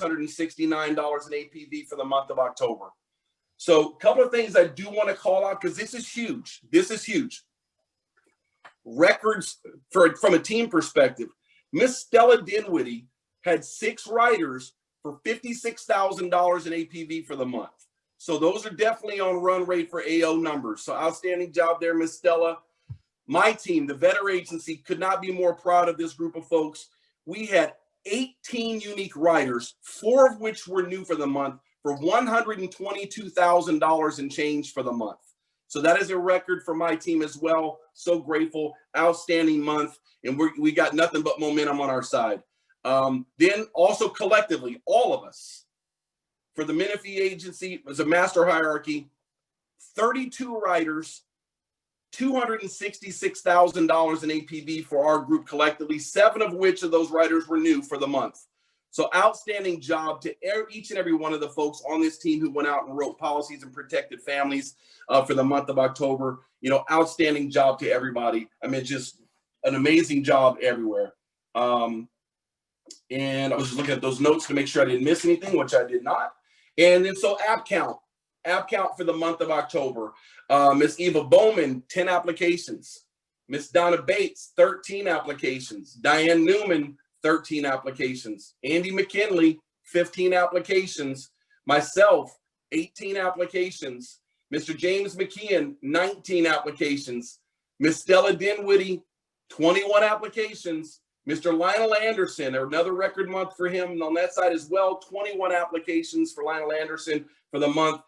$669 in APV for the month of October. So a couple of things I do want to call out because this is huge. This is huge. Records from a team perspective. Miss Stella Dinwiddie had 6 riders for $56,000 in APV for the month. So those are definitely on run rate for AO numbers. So outstanding job there, Miss Stella. My team, the Vetter Agency, could not be more proud of this group of folks. We had 18 unique riders, 4 of which were new for the month, for $122,000 in change for the month. So that is a record for my team as well. So grateful, outstanding month, and we got nothing but momentum on our side. Then also collectively, all of us, for the Menifee Agency, as a master hierarchy, 32 riders, $266,000 in APV for our group collectively, 7 of which of those riders were new for the month. So outstanding job to each and every one of the folks on this team who went out and wrote policies and protected families for the month of October. You know, outstanding job to everybody. I mean, just an amazing job everywhere. And I was just looking at those notes to make sure I didn't miss anything, which I did not. And then so app count for the month of October. Miss Eva Bowman, 10 applications. Miss Donna Bates, 13 applications. Diane Newman, 13 applications. Andy McKinley, 15 applications. Myself, 18 applications. Mr. James McKeon, 19 applications. Miss Stella Dinwiddie, 21 applications. Mr. Lionel Anderson, another record month for him on that side as well, 21 applications for Lionel Anderson for the month.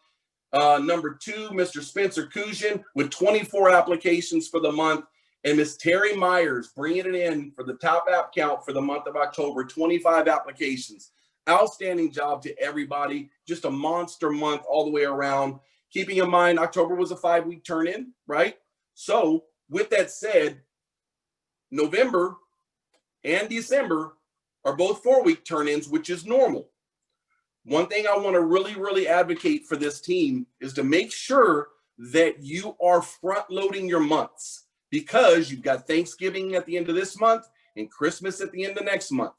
Number 2, Mr. Spencer Kujan with 24 applications for the month. And Miss Terry Myers bringing it in for the top app count for the month of October, 25 applications. Outstanding job to everybody. Just a monster month all the way around. Keeping in mind, October was a 5-week turn-in, right? So with that said, November and December are both 4-week turn-ins, which is normal. One thing I want to really advocate for this team is to make sure that you are front-loading your months, because you've got Thanksgiving at the end of this month and Christmas at the end of next month.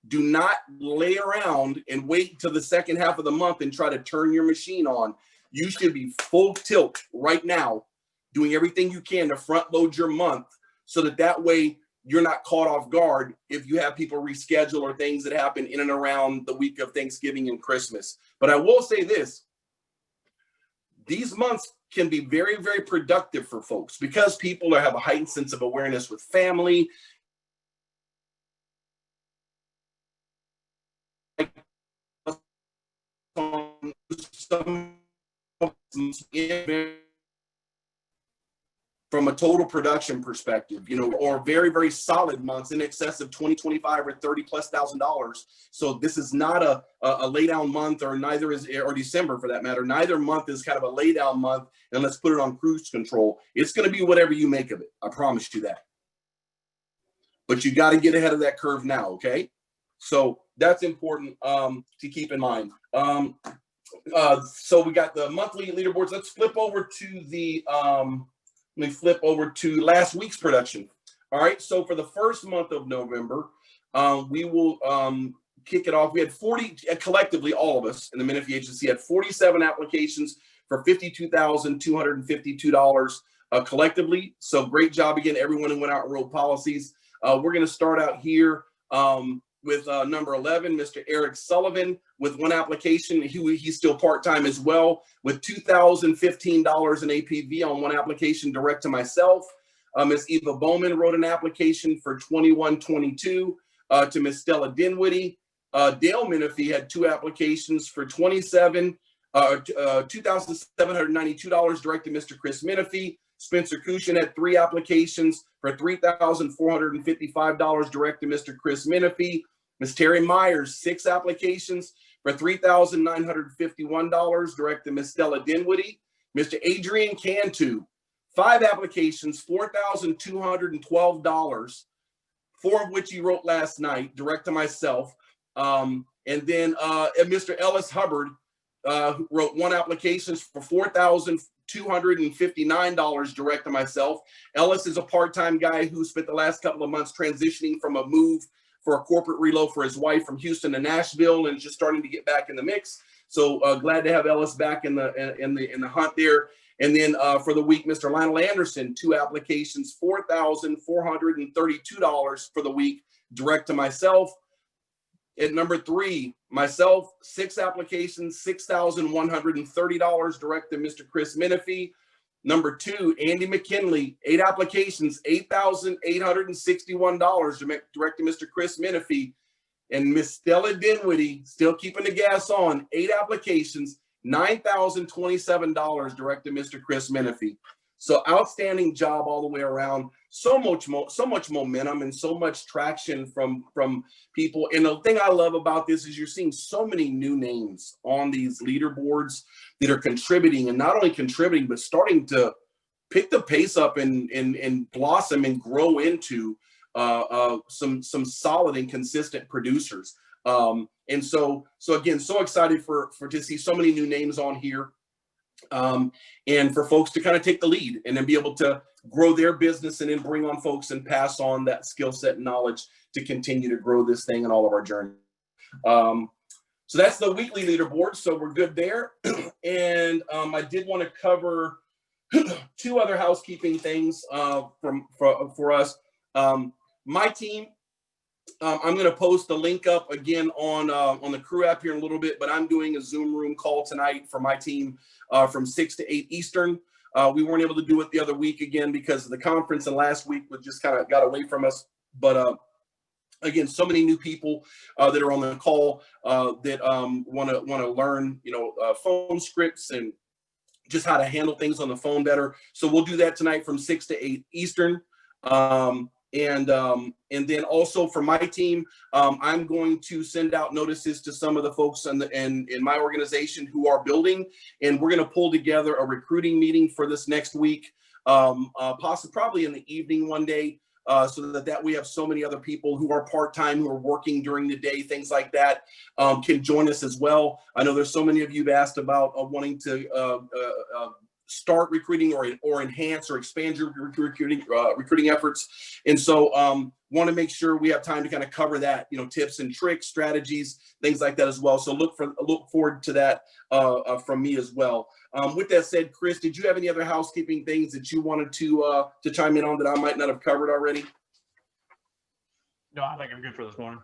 Do not lay around and wait until the second half of the month and try to turn your machine on. You should be full tilt right now, doing everything you can to front load your month so that way you're not caught off guard if you have people reschedule or things that happen in and around the week of Thanksgiving and Christmas. But I will say this, these months can be very productive for folks because people have a heightened sense of awareness with family. From a total production perspective, you know, or very solid months in excess of 20, 25 or $30,000+. So this is not a lay down month, or neither is, or December for that matter. Neither month is kind of a lay down month and let's put it on cruise control. It's going to be whatever you make of it. I promise you that. But you got to get ahead of that curve now. Okay. So that's important to keep in mind. So we got the monthly leaderboards. Let's flip over to the, let me flip over to last week's production. All right, so for the first month of November, we will kick it off. We had 40, collectively, all of us in the Menifee Agency had 47 applications for $52,252 collectively. So great job again, everyone who went out and wrote policies. We're gonna start out here with number 11, Mr. Eric Sullivan, with 1 application. He's still part-time as well, with $2,015 in APV on 1 application direct to myself. Ms. Eva Bowman wrote an application for $2122 to Ms. Stella Dinwiddie. Dale Menifee had 2 applications for $2,792 direct to Mr. Chris Menifee. Spencer Kushan had 3 applications for $3,455 direct to Mr. Chris Menifee. Ms. Terry Myers, 6 applications for $3,951 direct to Ms. Stella Dinwiddie. Mr. Adrian Cantu, 5 applications, $4,212, 4 of which he wrote last night, direct to myself. And then Mr. Ellis Hubbard wrote 1 application for $4,259 direct to myself. Ellis is a part-time guy who spent the last couple of months transitioning from a move for a corporate reload for his wife from Houston to Nashville, and just starting to get back in the mix. So glad to have Ellis back in the hunt there. And then for the week, Mr. Lionel Anderson, 2 applications, $4,432 for the week, direct to myself. At number 3, myself, 6 applications, $6,130, direct to Mr. Chris Menifee. Number 2, Andy McKinley, 8 applications, $8,861, direct to Mr. Chris Menifee. And Miss Stella Dinwiddie, still keeping the gas on, 8 applications, $9,027, direct to Mr. Chris Menifee. So outstanding job all the way around. So much momentum and so much traction from people. And the thing I love about this is you're seeing so many new names on these leaderboards that are contributing, and not only contributing, but starting to pick the pace up and blossom and grow into some solid and consistent producers. And so again, so excited to see so many new names on here. And for folks to kind of take the lead and then be able to grow their business and then bring on folks and pass on that skill set and knowledge to continue to grow this thing and all of our journey. So that's the weekly leaderboard. So we're good there. And I did want to cover 2 other housekeeping things for us. My team, I'm going to post the link up again on the crew app here in a little bit, but I'm doing a Zoom room call tonight for my team from 6 to 8 Eastern. We weren't able to do it the other week again because of the conference, and last week we just kind of got away from us. But again, so many new people that are on the call that want to learn, phone scripts and just how to handle things on the phone better. So we'll do that tonight from 6 to 8 Eastern. And then also for my team, I'm going to send out notices to some of the folks in my organization who are building, and we're going to pull together a recruiting meeting for this next week, probably in the evening one day, so that we have so many other people who are part-time, who are working during the day, things like that, can join us as well. I know there's so many of you have asked about wanting to start recruiting or enhance or expand your recruiting efforts. And so want to make sure we have time to kind of cover that, tips and tricks, strategies, things like that as well. So look forward to that from me as well. With that said, Chris, did you have any other housekeeping things that you wanted to chime in on that I might not have covered already? No, I think I'm good for this morning.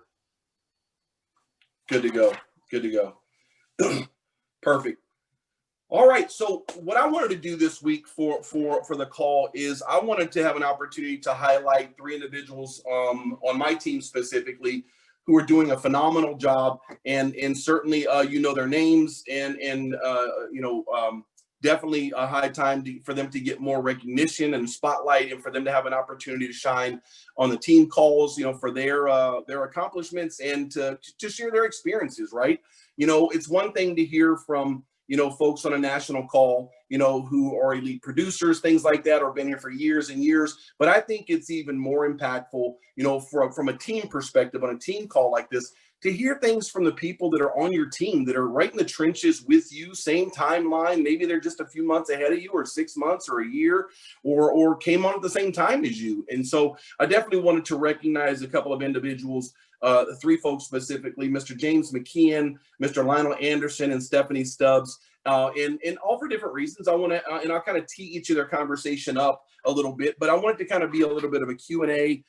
Good to go. Good to go. Perfect. All right. So what I wanted to do this week for the call is I wanted to have an opportunity to highlight 3 individuals on my team specifically who are doing a phenomenal job, and certainly their names and definitely a high time for them to get more recognition and spotlight, and for them to have an opportunity to shine on the team calls, for their accomplishments and to share their experiences. Right. It's one thing to hear from folks on a national call, who are elite producers, things like that, or been here for years and years. But I think it's even more impactful, from a team perspective on a team call like this, to hear things from the people that are on your team, that are right in the trenches with you, same timeline. Maybe they're just a few months ahead of you, or 6 months or a year, or came on at the same time as you. And so I definitely wanted to recognize a couple of individuals, 3 folks specifically, Mr. James McKeon, Mr. Lionel Anderson, and Stephanie Stubbs. And all for different reasons. I want to, and I'll kind of tee each of their conversation up a little bit, but I want it to kind of be a little bit of a Q&A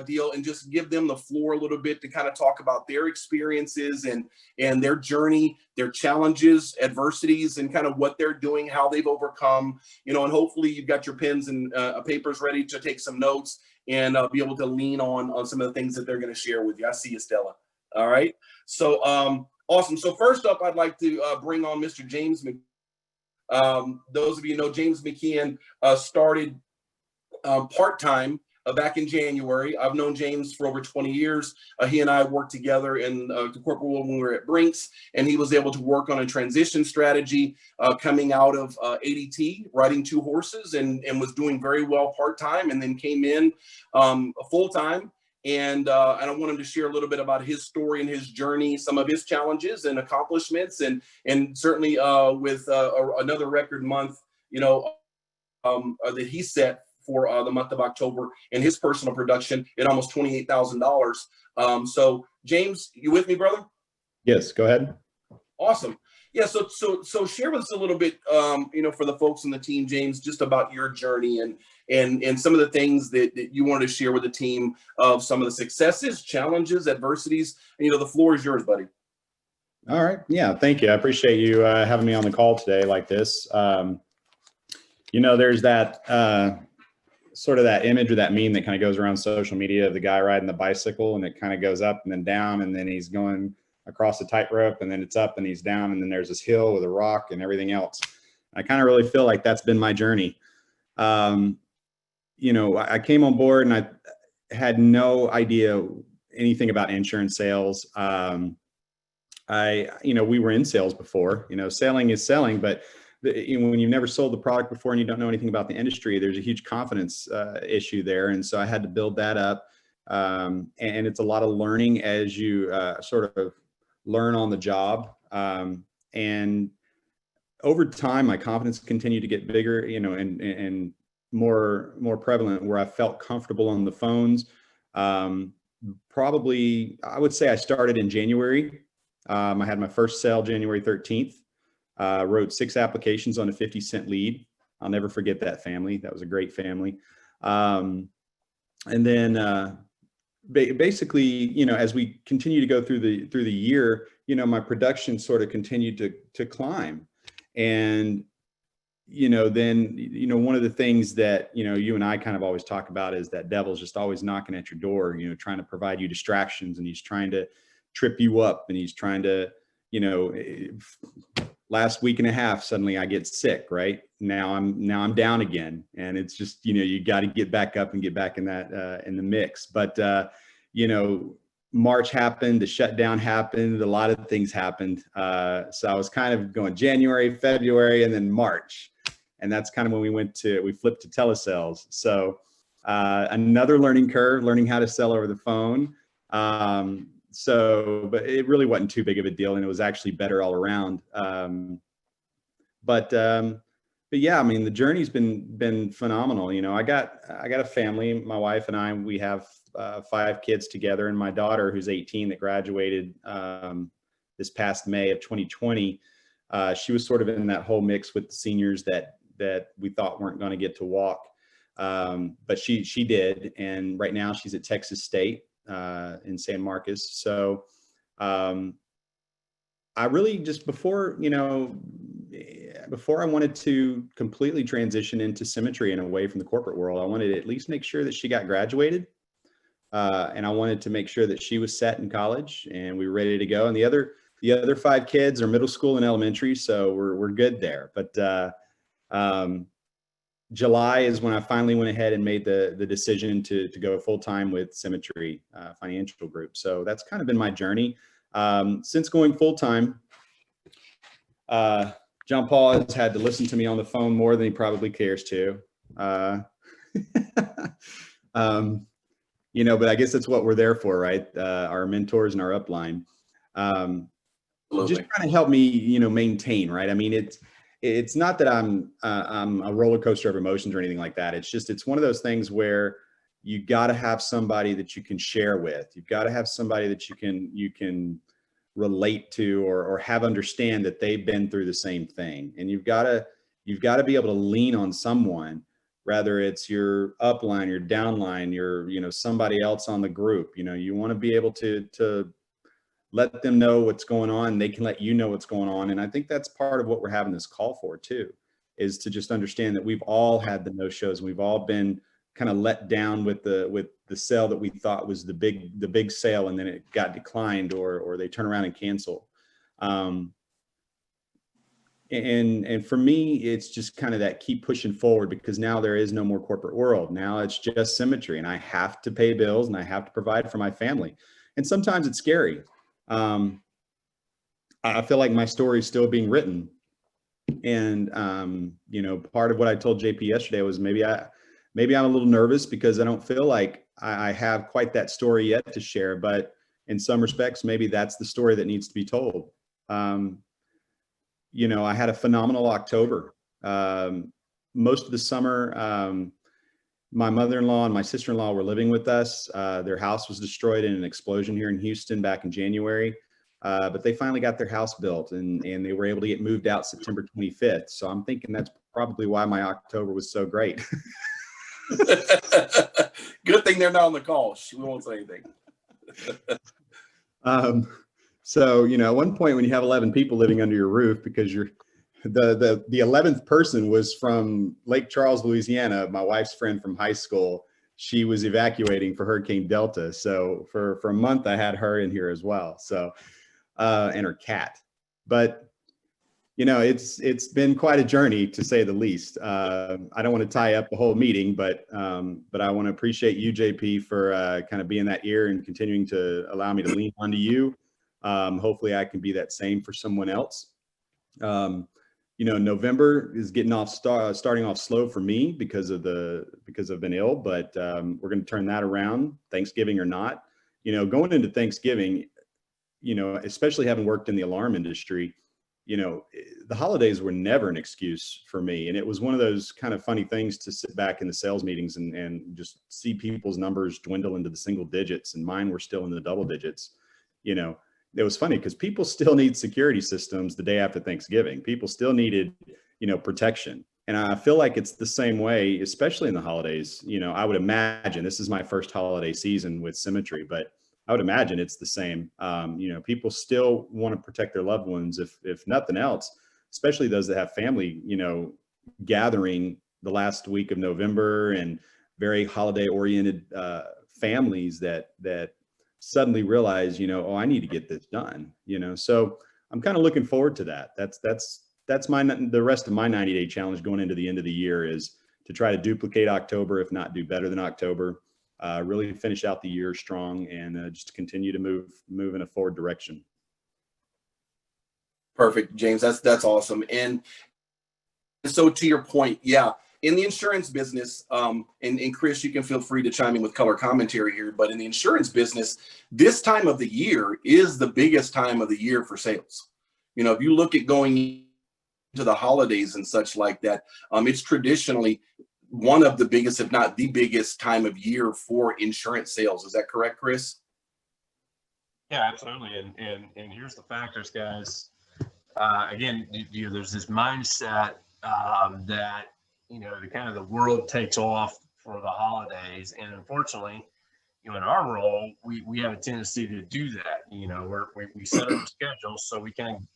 deal, and just give them the floor a little bit to kind of talk about their experiences and their journey, their challenges, adversities, and kind of what they're doing, how they've overcome, and hopefully you've got your pens and papers ready to take some notes and be able to lean on some of the things that they're going to share with you. I see you, Stella. All right. So awesome. So first up, I'd like to bring on Mr. James McKeon. Those of you know, James McKeon started part-time back in January. I've known James for over 20 years. He and I worked together in the corporate world when we were at Brinks, and he was able to work on a transition strategy coming out of ADT, riding 2 horses, and was doing very well part-time, and then came in full-time. And I want him to share a little bit about his story and his journey, some of his challenges and accomplishments, and certainly with another record month, that he set for the month of October in his personal production at almost $28,000. So James, you with me, brother? Yes, go ahead. Awesome. Yeah. So share with us a little bit, for the folks on the team, James, just about your journey and some of the things that you wanted to share with the team of some of the successes, challenges, adversities. The floor is yours, buddy. All right. Yeah. Thank you. I appreciate you having me on the call today like this. There's that sort of that image or that meme that kind of goes around social media of the guy riding the bicycle, and it kind of goes up and then down, and then he's going across a tightrope, and then it's up and he's down, and then there's this hill with a rock and everything else. I kind of really feel like that's been my journey. I came on board and I had no idea anything about insurance sales. We were in sales before. Selling is selling, but when you've never sold the product before and you don't know anything about the industry, there's a huge confidence issue there. And so I had to build that up. And it's a lot of learning as you sort of learn on the job. And over time, my confidence continued to get bigger, and more prevalent, where I felt comfortable on the phones. Probably, I would say I started in January. I had my first sale January 13th. Wrote 6 applications on a 50-cent lead. I'll never forget that family. That was a great family. And then basically, as we continue to go through the year, my production sort of continued to climb. And then one of the things that you and I kind of always talk about is that devil's just always knocking at your door, trying to provide you distractions, and he's trying to trip you up, and he's trying to, last week and a half, suddenly I get sick, right? Now I'm down again. And it's just, you got to get back up and get back in that, in the mix. But, March happened, the shutdown happened, a lot of things happened. So I was kind of going January, February, and then March. And that's kind of when we flipped to telesales. So another learning curve, learning how to sell over the phone. But it really wasn't too big of a deal, and it was actually better all around. But yeah, I mean, the journey's been phenomenal. I got a family, my wife and I, we have 5 kids together, and my daughter, who's 18, that graduated this past May of 2020. She was sort of in that whole mix with the seniors that we thought weren't going to get to walk. But she did. And right now she's at Texas State in San Marcos. So I really just before I wanted to completely transition into Symmetry and away from the corporate world, I wanted to at least make sure that she got graduated. And I wanted to make sure that she was set in college and we were ready to go. And the other 5 kids are middle school and elementary, so we're good there. But July is when I finally went ahead and made the decision to go full-time with Symmetry Financial Group. So that's kind of been my journey. Since going full-time, John Paul has had to listen to me on the phone more than he probably cares to. But I guess that's what we're there for, right? Our mentors and our upline. Just trying to help me, maintain, right? I mean, it's not that I'm a roller coaster of emotions or anything like that. It's one of those things where you got to have somebody that you can share with. You've got to have somebody that you can relate to or have understand that they've been through the same thing. And you've got to be able to lean on someone, whether it's your upline, your downline, your somebody else on the group. You want to be able to let them know what's going on. They can let you know what's going on. And I think that's part of what we're having this call for too, is to just understand that we've all had the no-shows, and we've all been kind of let down with the sale that we thought was the big sale, and then it got declined or they turn around and cancel. And for me, it's just kind of that keep pushing forward, because now there is no more corporate world. Now it's just Symmetry, and I have to pay bills and I have to provide for my family. And sometimes it's scary. I feel like my story is still being written. And, part of what I told JP yesterday was maybe I'm a little nervous because I don't feel like I have quite that story yet to share, but in some respects, maybe that's the story that needs to be told. I had a phenomenal October. Most of the summer, my mother-in-law and my sister-in-law were living with us. Their house was destroyed in an explosion here in Houston back in January. But they finally got their house built and they were able to get moved out September 25th. So I'm thinking that's probably why my October was so great. Good thing they're not on the call. We won't say anything. So, at one point when you have 11 people living under your roof, because the 11th person was from Lake Charles, Louisiana, my wife's friend from high school. She was evacuating for Hurricane Delta. So for a month, I had her in here as well. So, and her cat, but it's been quite a journey to say the least. I don't want to tie up the whole meeting, but I want to appreciate you, JP, for kind of being that ear and continuing to allow me to lean onto you. Hopefully I can be that same for someone else. November is starting off slow for me because I've been ill, but we're going to turn that around, Thanksgiving or not. Going into Thanksgiving, especially having worked in the alarm industry, the holidays were never an excuse for me. And it was one of those kind of funny things to sit back in the sales meetings and just see people's numbers dwindle into the single digits, and mine were still in the double digits. It was funny because people still need security systems the day after Thanksgiving. People still needed, protection. And I feel like it's the same way, especially in the holidays. I would imagine, this is my first holiday season with Symmetry, but I would imagine it's the same. People still want to protect their loved ones, if nothing else, especially those that have family, gathering the last week of November, and very holiday oriented families that suddenly realize, I need to get this done, so I'm kind of looking forward to that. That's the rest of my 90-day challenge going into the end of the year, is to try to duplicate October, if not do better than October. Really finish out the year strong, and just continue to move in a forward direction. Perfect, James. That's awesome. And so to your point, yeah, in the insurance business, and Chris, you can feel free to chime in with color commentary here, but in the insurance business, this time of the year is the biggest time of the year for sales. If you look at going into the holidays and such like that, it's traditionally one of the biggest, if not the biggest time of year for insurance sales. Is that correct, Chris? Yeah, absolutely. And here's the factors, guys. Again, there's this mindset that, the world takes off for the holidays. And unfortunately, in our role, we have a tendency to do that. We set our schedules so we can,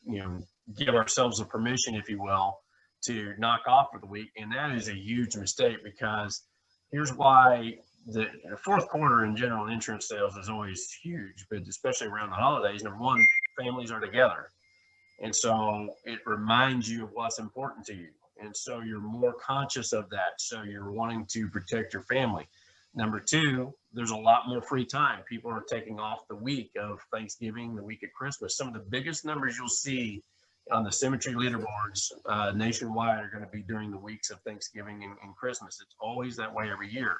give ourselves a permission, if you will, to knock off for the week. And that is a huge mistake, because here's why. The fourth quarter in general insurance sales is always huge, but especially around the holidays. Number one, families are together. And so it reminds you of what's important to you. And so you're more conscious of that. So you're wanting to protect your family. Number two, there's a lot more free time. People are taking off the week of Thanksgiving, the week of Christmas. Some of the biggest numbers you'll see on the Symmetry leaderboards nationwide are going to be during the weeks of Thanksgiving and Christmas. It's always that way every year.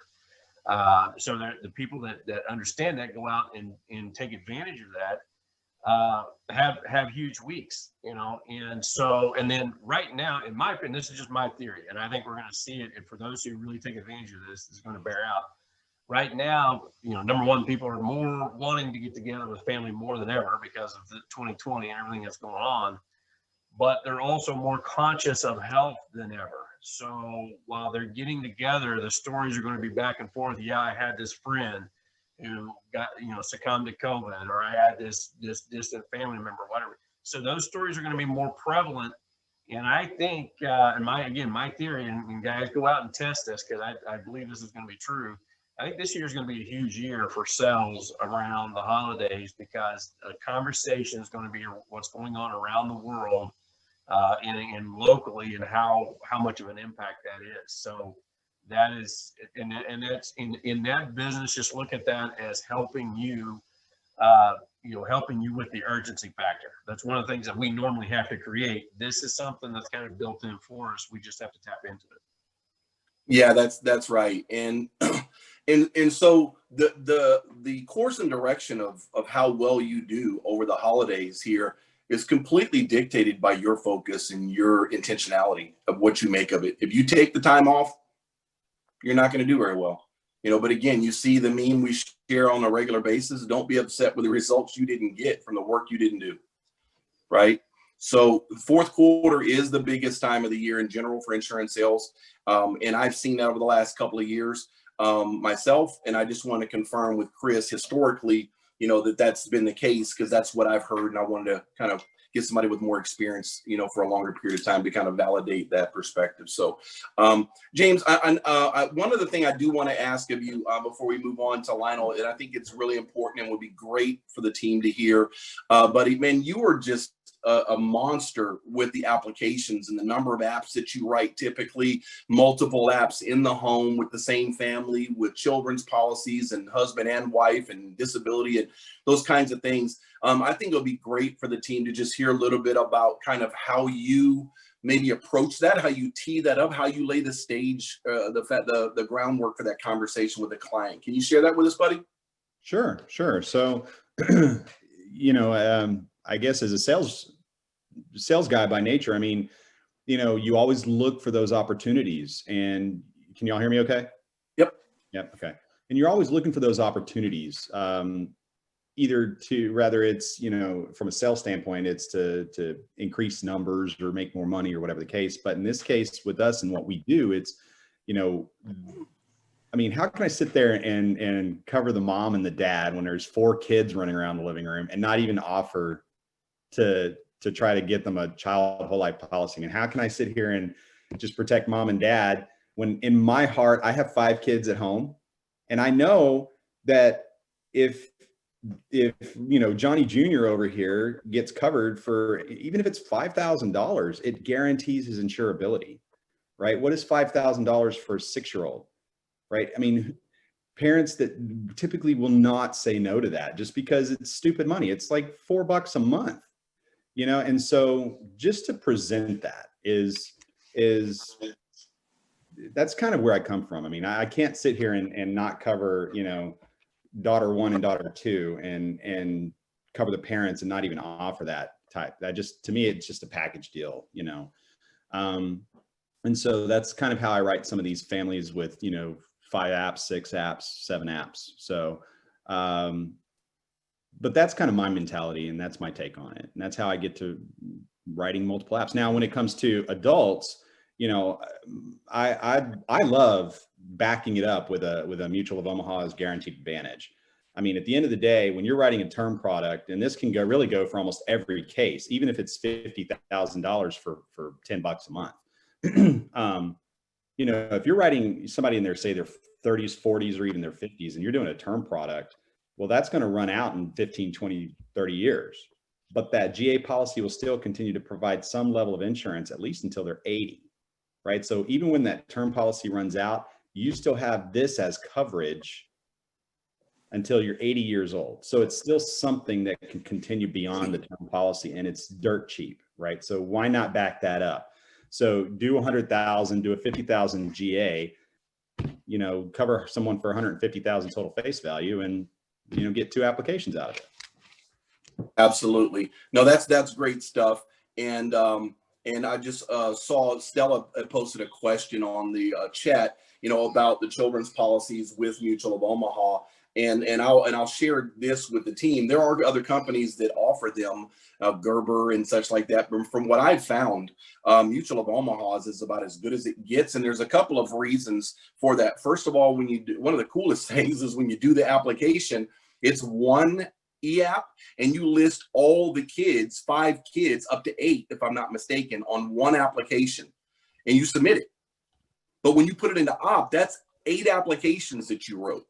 So the people that understand that go out and take advantage of that, have huge weeks, and then right now, in my opinion, this is just my theory, and I think we're going to see it. And for those who really take advantage of this, is going to bear out. Right now, number one, people are more wanting to get together with family more than ever because of the 2020 and everything that's going on, but they're also more conscious of health than ever. So while they're getting together, the stories are going to be back and forth. Yeah, I had this friend who got, succumbed to COVID, or I had this distant family member, whatever. So those stories are going to be more prevalent. And I think, and my theory, and guys, go out and test this, because I believe this is going to be true. I think this year is going to be a huge year for sales around the holidays, because a conversation is going to be what's going on around the world, and locally, and how much of an impact that is. So that is, and that's in that business, just look at that as helping you, helping you with the urgency factor. That's one of the things that we normally have to create. This is something that's kind of built in for us. We just have to tap into it. Yeah, that's right. And so the course and direction of how well you do over the holidays here is completely dictated by your focus and your intentionality of what you make of it. If you take the time off, you're not going to do very well. But again, you see the meme we share on a regular basis. Don't be upset with the results you didn't get from the work you didn't do, right? So fourth quarter is the biggest time of the year in general for insurance sales. And I've seen that over the last couple of years myself. And I just want to confirm with Chris historically, that's been the case, because that's what I've heard. And I wanted to kind of get somebody with more experience, for a longer period of time to kind of validate that perspective. So, James, one other thing I do want to ask of you before we move on to Lionel, and I think it's really important and would be great for the team to hear, buddy, man, you are just a monster with the applications and the number of apps that you write, typically multiple apps in the home with the same family, with children's policies and husband and wife and disability and those kinds of things. I think it'll be great for the team to just hear a little bit about kind of how you maybe approach that, how you tee that up, how you lay the stage, the groundwork for that conversation with the client. Can you share that with us, buddy? Sure. So, I guess as a sales guy by nature, I mean, you always look for those opportunities. And can y'all hear me okay? Yep. Okay. And you're always looking for those opportunities, either rather it's, from a sales standpoint, it's to increase numbers or make more money or whatever the case. But in this case with us and what we do, it's, I mean, how can I sit there and cover the mom and the dad when there's 4 kids running around the living room and not even offer to try to get them a child whole life policy? And how can I sit here and just protect mom and dad when in my heart, I have 5 kids at home, and I know that if Johnny Jr. over here gets covered for, even if it's $5,000, it guarantees his insurability, right? What is $5,000 for a 6-year-old, right? I mean, parents that typically will not say no to that just because it's stupid money. It's like $4 a month, and so just to present that is that's kind of where I come from. I mean, I can't sit here and not cover, daughter 1 and daughter 2 and cover the parents and not even offer that type. That just, to me, it's just a package deal, and so that's kind of how I write some of these families with, 5 apps, 6 apps, 7 apps. So, but that's kind of my mentality and that's my take on it. And that's how I get to writing multiple apps. Now, when it comes to adults, I love backing it up with a Mutual of Omaha's guaranteed advantage. I mean, at the end of the day, when you're writing a term product, and this can really go for almost every case, even if it's $50,000 for $10 a month. If you're writing somebody in there, say their 30s, 40s, or even their 50s, and you're doing a term product, well, that's going to run out in 15, 20, 30 years. But that GA policy will still continue to provide some level of insurance, at least until they're 80, right? So even when that term policy runs out, you still have this as coverage until you're 80 years old. So it's still something that can continue beyond the term policy, and it's dirt cheap, right? So why not back that up? So do 100,000, do a 50,000 GA, cover someone for 150,000 total face value, and get 2 applications out of it. Absolutely. No, that's great stuff. And I just saw Stella posted a question on the chat, about the children's policies with Mutual of Omaha. And I'll share this with the team. There are other companies that offer them, Gerber and such like that. But from what I've found, Mutual of Omaha's is about as good as it gets. And there's a couple of reasons for that. First of all, one of the coolest things is when you do the application, it's one e-app, and you list all the kids, 5 kids up to 8, if I'm not mistaken, on one application, and you submit it. But when you put it into op, that's 8 applications that you wrote.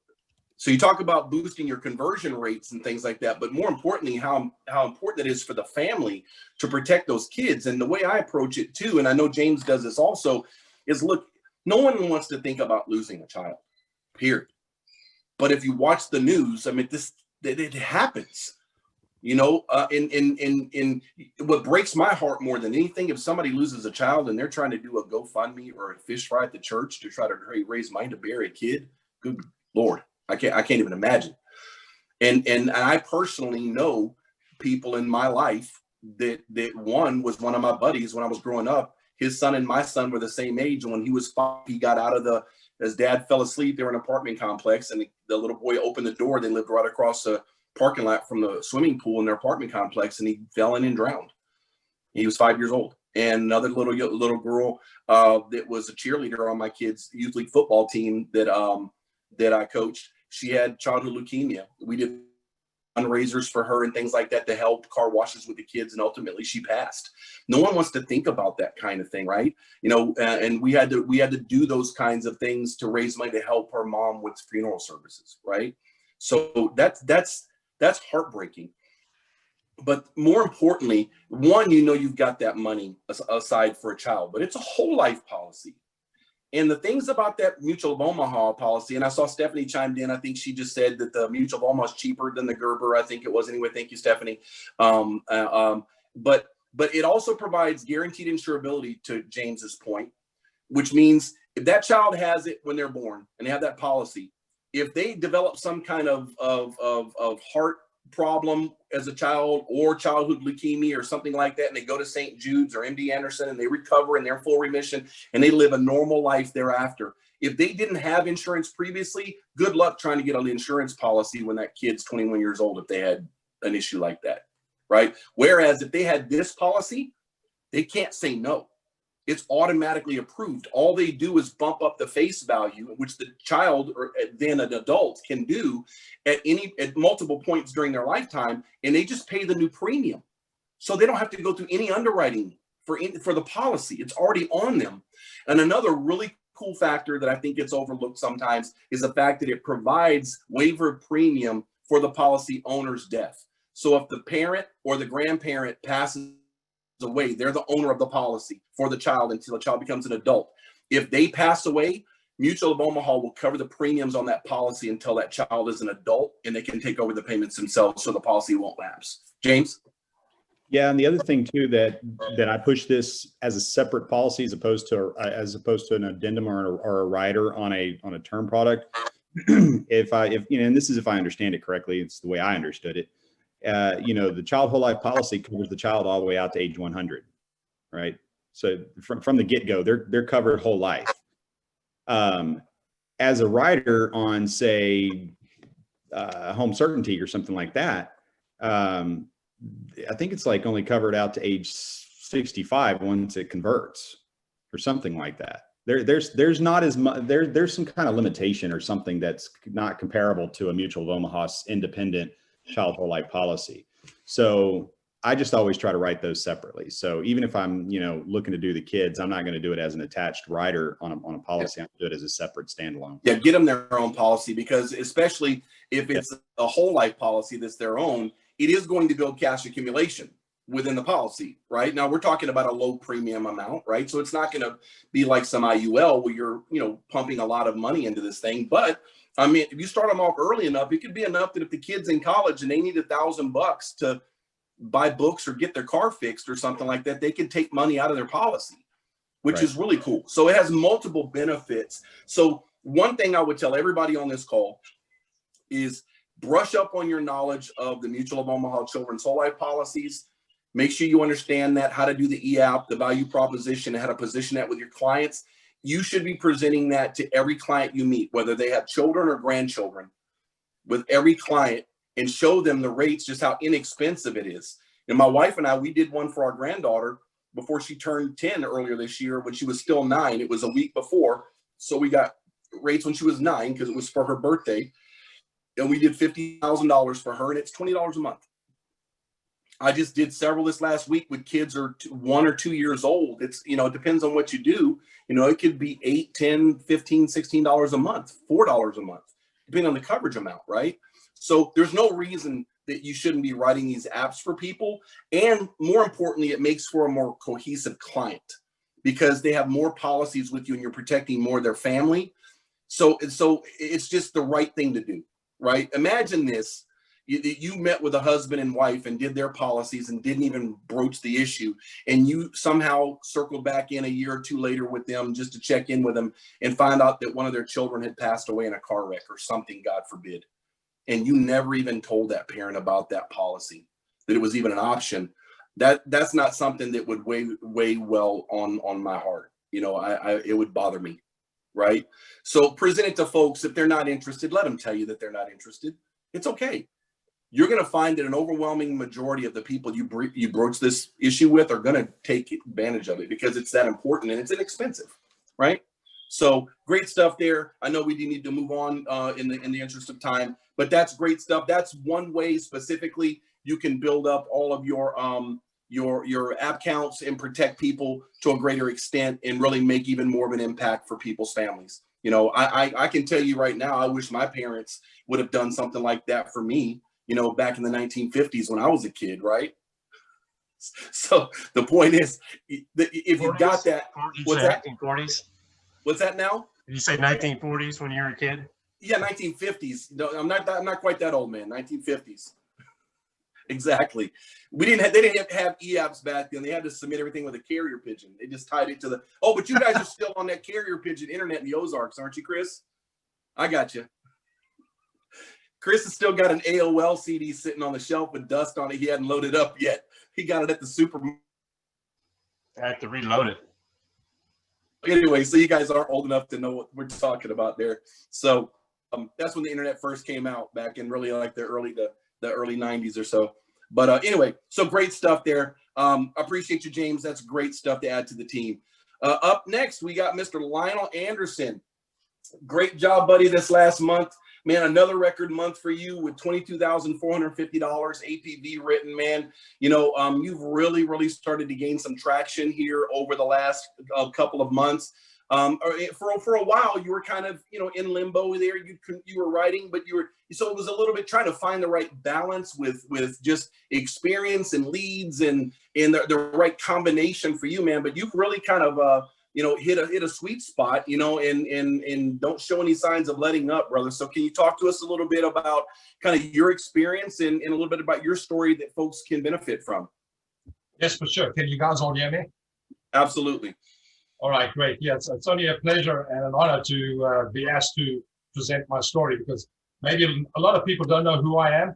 So you talk about boosting your conversion rates and things like that, but more importantly, how important it is for the family to protect those kids. And the way I approach it too, and I know James does this also, is look, no one wants to think about losing a child, period. But if you watch the news, I mean, it happens, in what breaks my heart more than anything, if somebody loses a child and they're trying to do a GoFundMe or a fish fry at the church to try to raise money to bury a kid. Good Lord. I can't even imagine. And I personally know people in my life that one was one of my buddies when I was growing up. His son and my son were the same age. And when he was 5, he got out of His dad fell asleep. They were in an apartment complex, and the little boy opened the door. They lived right across the parking lot from the swimming pool in their apartment complex, and he fell in and drowned. He was 5 years old. And another little girl that was a cheerleader on my kids' youth league football team that I coached, she had childhood leukemia. We did fundraisers for her and things like that to help, car washes with the kids, and ultimately she passed. No one wants to think about that kind of thing, right? And we had to do those kinds of things to raise money to help her mom with funeral services, right? So that's heartbreaking. But more importantly, one, you've got that money aside for a child, but it's a whole life policy. And the things about that Mutual of Omaha policy, and I saw Stephanie chimed in. I think she just said that the Mutual of Omaha is cheaper than the Gerber. I think it was anyway. Thank you, Stephanie. But it also provides guaranteed insurability, to James's point, which means if that child has it when they're born and they have that policy, if they develop some kind of heart problem as a child or childhood leukemia or something like that, and they go to St. Jude's or MD Anderson and they recover and they're full remission and they live a normal life thereafter. If they didn't have insurance previously, good luck trying to get on the insurance policy when that kid's 21 years old if they had an issue like that, right? Whereas if they had this policy, they can't say no. It's automatically approved. All they do is bump up the face value, which the child or then an adult can do at multiple points during their lifetime, and they just pay the new premium. So they don't have to go through any underwriting for the policy. It's already on them. And another really cool factor that I think gets overlooked sometimes is the fact that it provides waiver of premium for the policy owner's death. So if the parent or the grandparent passes away, they're the owner of the policy for the child until the child becomes an adult. If they pass away, Mutual of Omaha will cover the premiums on that policy until that child is an adult, and they can take over the payments themselves so the policy won't lapse. James? Yeah, and the other thing too that I push this as a separate policy as opposed to an addendum or a rider on a term product. if and this is if I understand it correctly, it's the way I understood it. The child whole life policy covers the child all the way out to age 100, right? So from the get-go, they're covered whole life. As a rider on, say, home certainty or something like that, I think it's like only covered out to age 65 once it converts or something like that. There's not as much, there's some kind of limitation or something that's not comparable to a Mutual of Omaha's independent child whole life policy. So I just always try to write those separately. So even if I'm, looking to do the kids, I'm not going to do it as an attached rider on a policy. I'm going to do it as a separate standalone. Yeah, get them their own policy, because especially if it's a whole life policy that's their own, it is going to build cash accumulation within the policy, right? Now we're talking about a low premium amount, right? So it's not going to be like some IUL where you're, pumping a lot of money into this thing. But I mean, if you start them off early enough, it could be enough that if the kid's in college and they need $1,000 to buy books or get their car fixed or something like that, they can take money out of their policy, which is really cool. So it has multiple benefits. So one thing I would tell everybody on this call is brush up on your knowledge of the Mutual of Omaha Children's Whole Life policies. Make sure you understand that, how to do the EAP, the value proposition, and how to position that with your clients. You should be presenting that to every client you meet, whether they have children or grandchildren, with every client, and show them the rates, just how inexpensive it is. And my wife and I, we did one for our granddaughter before she turned 10 earlier this year when she was still 9. It was a week before. So we got rates when she was 9 because it was for her birthday. And we did $50,000 for her, and it's $20 a month. I just did several this last week with kids are 1 or 2 years old. It's, it depends on what you do. It could be $8, $10, $15, $16 a month, $4 a month, depending on the coverage amount, right? So there's no reason that you shouldn't be writing these apps for people. And more importantly, it makes for a more cohesive client because they have more policies with you and you're protecting more of their family. So it's just the right thing to do, right? Imagine this. You met with a husband and wife and did their policies and didn't even broach the issue. And you somehow circled back in a year or two later with them just to check in with them and find out that one of their children had passed away in a car wreck or something, God forbid. And you never even told that parent about that policy, that it was even an option. That's not something that would weigh well on my heart. It would bother me. right? So present it to folks. If they're not interested, let them tell you that they're not interested. It's okay. You're going to find that an overwhelming majority of the people you broach this issue with are going to take advantage of it because it's that important and it's inexpensive, right? So great stuff there. I know we do need to move on in the interest of time, but that's great stuff. That's one way specifically you can build up all of your app counts and protect people to a greater extent and really make even more of an impact for people's families. You know, I can tell you right now, I wish my parents would have done something like that for me, you know, back in the 1950s when I was a kid, right? So the point is, if you got that, what's that? 1940s? What's that now? Did you say 1940s when you were a kid? Yeah, 1950s. No, I'm not quite that old, man. 1950s. Exactly. They didn't have e-apps back then. They had to submit everything with a carrier pigeon. They just tied it to the. Oh, but you guys are still on that carrier pigeon internet in the Ozarks, aren't you, Chris? I got you. Chris has still got an AOL CD sitting on the shelf with dust on it. He hadn't loaded up yet. He got it at the supermarket. I have to reload it. Anyway, so you guys are old enough to know what we're talking about there. So that's when the internet first came out back in really like the early 90s or so. But anyway, so great stuff there. Appreciate you, James. That's great stuff to add to the team. Up next, we got Mr. Lionel Anderson. Great job, buddy, this last month. Man, another record month for you with $22,450 APV written, man. You know, you've really started to gain some traction here over the last couple of months. For a while, you were kind of, you know, in limbo there. You were writing, but so it was a little bit trying to find the right balance with just experience and leads and the right combination for you, man. But you've really kind of you know, hit a sweet spot, you know, and don't show any signs of letting up, brother. So can you talk to us a little bit about kind of your experience and a little bit about your story that folks can benefit from? Yes, for sure. Can you guys all hear me? Absolutely. All right, great. Yeah, it's only a pleasure and an honor to be asked to present my story because maybe a lot of people don't know who I am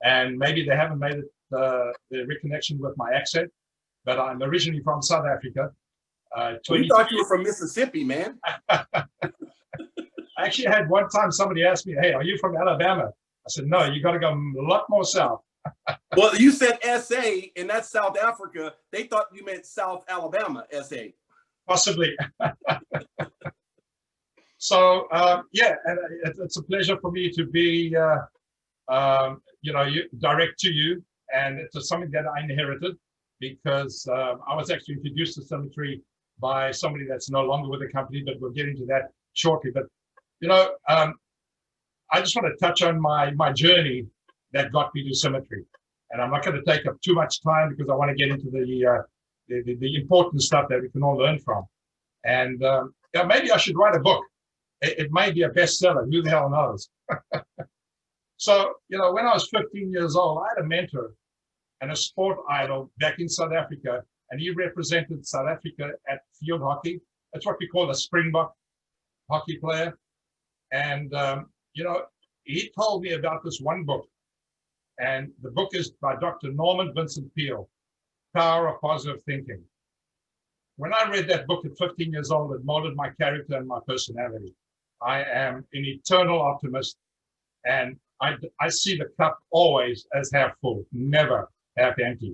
and maybe they haven't made the reconnection with my accent, but I'm originally from South Africa. We thought you were from Mississippi, man. I actually had one time somebody asked me, hey, are you from Alabama? I said, no, you got to go a lot more south. Well, you said SA, and that's South Africa. They thought you meant South Alabama, SA. Possibly. So, yeah, and it's a pleasure for me to be, you know, direct to you. And it's something that I inherited because I was actually introduced to Symmetry by somebody that's no longer with the company, but we'll get into that shortly. But, you know, I just want to touch on my journey that got me to Symmetry. And I'm not going to take up too much time because I want to get into the important stuff that we can all learn from. And yeah, maybe I should write a book. It may be a bestseller. Who the hell knows? So, you know, when I was 15 years old, I had a mentor and a sport idol back in South Africa, and he represented South Africa at field hockey. That's what we call a Springbok hockey player. And, you know, he told me about this one book, and the book is by Dr. Norman Vincent Peale, Power of Positive Thinking. When I read that book at 15 years old, it molded my character and my personality. I am an eternal optimist, and I see the cup always as half full, never half empty.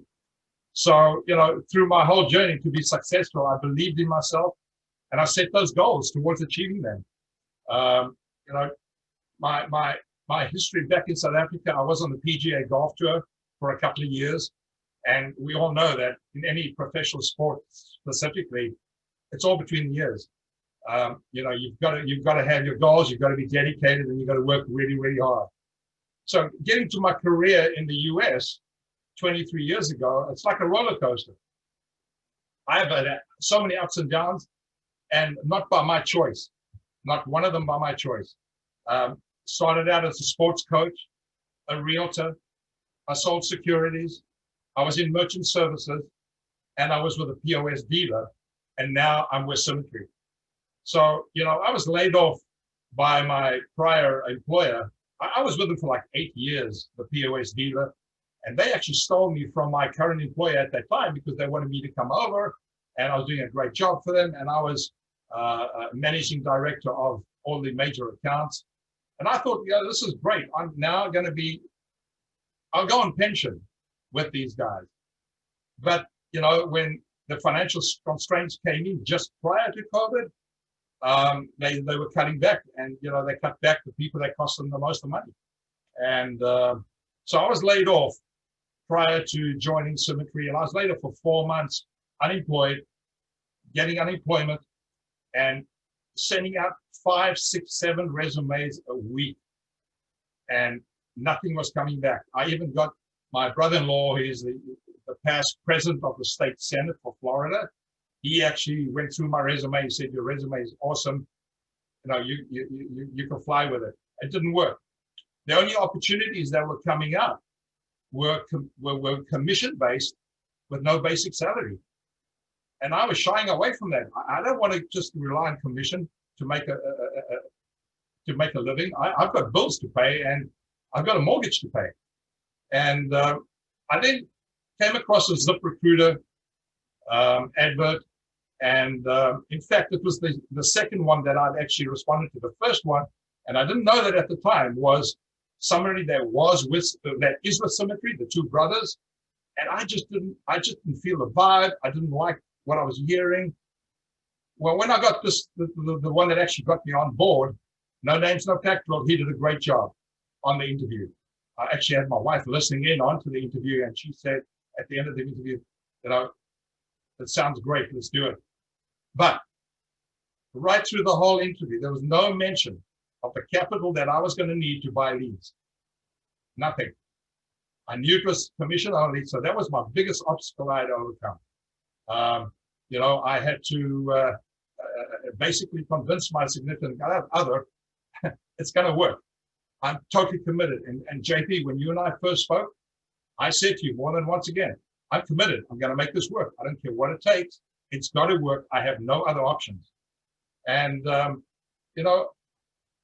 So, you know, through my whole journey to be successful, I believed in myself and I set those goals towards achieving them. You know, my history back in South Africa, I was on the PGA golf tour for a couple of years. And we all know that in any professional sport specifically, it's all between the years. You know, you've got to have your goals, you've got to be dedicated, and you've got to work really, really hard. So getting to my career in the US 23 years ago, it's like a roller coaster. I've had so many ups and downs, and not by my choice, not one of them by my choice. Started out as a sports coach, a realtor. I sold securities. I was in merchant services, and I was with a POS dealer, and now I'm with Symmetry. So, you know, I was laid off by my prior employer. I was with them for like 8 years, the POS dealer, and they actually stole me from my current employer at that time because they wanted me to come over, and I was doing a great job for them, and I was managing director of all the major accounts. And I thought, yeah, this is great. I'm now going to be, I'll go on pension with these guys. But, you know, when the financial constraints came in just prior to COVID, they were cutting back, and, you know, they cut back the people that cost them the most of money. And so I was laid off prior to joining Symmetry, and I was laid off for 4 months, unemployed, getting unemployment, and sending out 5, 6, 7 resumes a week, and nothing was coming back. I even got my brother-in-law, who is the past president of the state Senate for Florida. He actually went through my resume. He said, "Your resume is awesome. You know, you can fly with it." It didn't work. The only opportunities that were coming up were commission-based with no basic salary. And I was shying away from that. I don't want to just rely on commission to make a living. I've got bills to pay, and I've got a mortgage to pay. And I then came across a ZipRecruiter advert. And in fact, it was the second one that I'd actually responded to. The first one, and I didn't know that at the time, was somebody that is with Symmetry, the two brothers. And I just didn't feel the vibe. I didn't like what I was hearing. Well, when I got the one that actually got me on board, no names, no factual, he did a great job on the interview. I actually had my wife listening in onto the interview, and she said at the end of the interview, you know, "It sounds great, let's do it." But right through the whole interview, there was no mention of the capital that I was going to need to buy leads. Nothing. I knew it was commission only, so that was my biggest obstacle I had to overcome. You know, I had to basically convince my significant other, it's going to work. I'm totally committed. And JP, when you and I first spoke, I said to you more than once again, I'm committed. I'm going to make this work. I don't care what it takes. It's got to work. I have no other options. And, you know,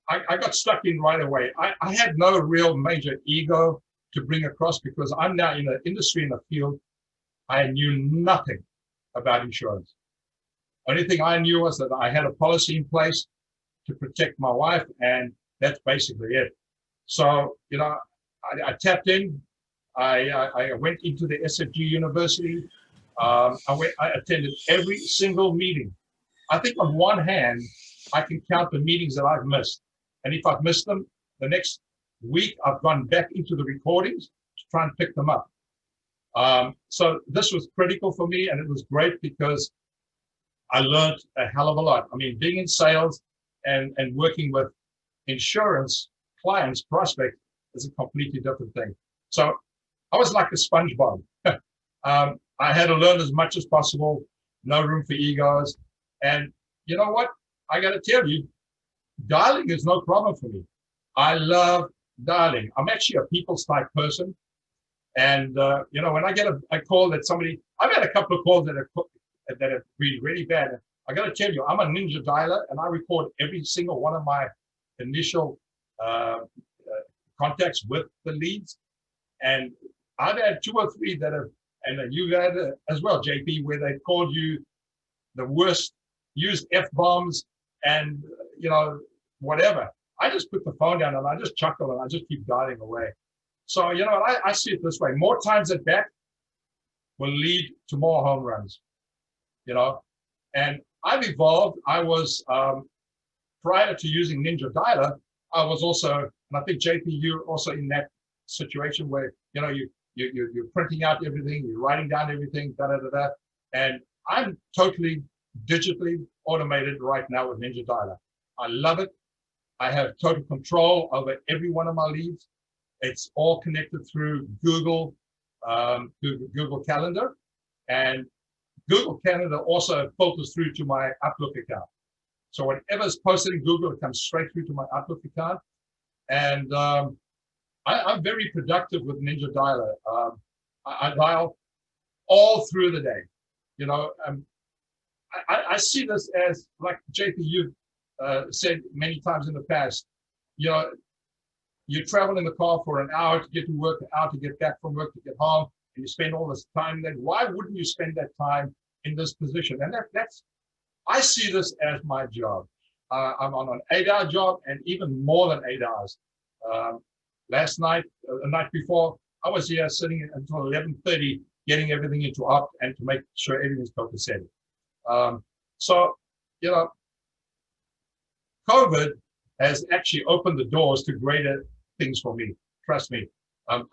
I got stuck in right away. I had no real major ego to bring across, because I'm now in an industry, in a field I knew nothing about insurance. Only thing I knew was that I had a policy in place to protect my wife, and that's basically it. So, you know, I tapped in. I went into the SFG University. I attended every single meeting. I think on one hand, I can count the meetings that I've missed. And if I've missed them, the next week I've gone back into the recordings to try and pick them up. So this was critical for me, and it was great because I learned a hell of a lot. I mean, being in sales and working with insurance clients, prospects, is a completely different thing. So I was like a SpongeBob. I had to learn as much as possible, no room for egos. And you know what? I got to tell you, dialing is no problem for me. I love dialing. I'm actually a people's type person. And, you know, when I get a call that somebody, I've had a couple of calls that have been really bad. I got to tell you, I'm a ninja dialer, and I record every single one of my initial contacts with the leads. And I've had 2 or 3 that have, and you've had as well, JP, where they called you the worst, used F-bombs and, you know, whatever. I just put the phone down and I just chuckle and I just keep dialing away. So, you know, I see it this way. More times at bat will lead to more home runs, you know. And I've evolved. I was, prior to using Ninja Dialer, I was also, and I think JP, you're also in that situation where, you know, you're printing out everything, you're writing down everything, da-da-da-da. And I'm totally digitally automated right now with Ninja Dialer. I love it. I have total control over every one of my leads. It's all connected through Google Calendar, and Google Calendar also filters through to my Outlook account. So whatever is posted in Google, it comes straight through to my Outlook account. And I'm very productive with Ninja Dialer. I dial all through the day. You know, I see this as, like JP, you've said many times in the past, you know, you travel in the car for an hour to get to work, an hour to get back from work, to get home, and you spend all this time there. Why wouldn't you spend that time in this position? And that's, I see this as my job. I'm on an 8-hour job and even more than 8 hours. Last night, the night before, I was here sitting until 11:30, getting everything into opt and to make sure everything's copacetic. So, you know, COVID has actually opened the doors to greater things for me. Trust me.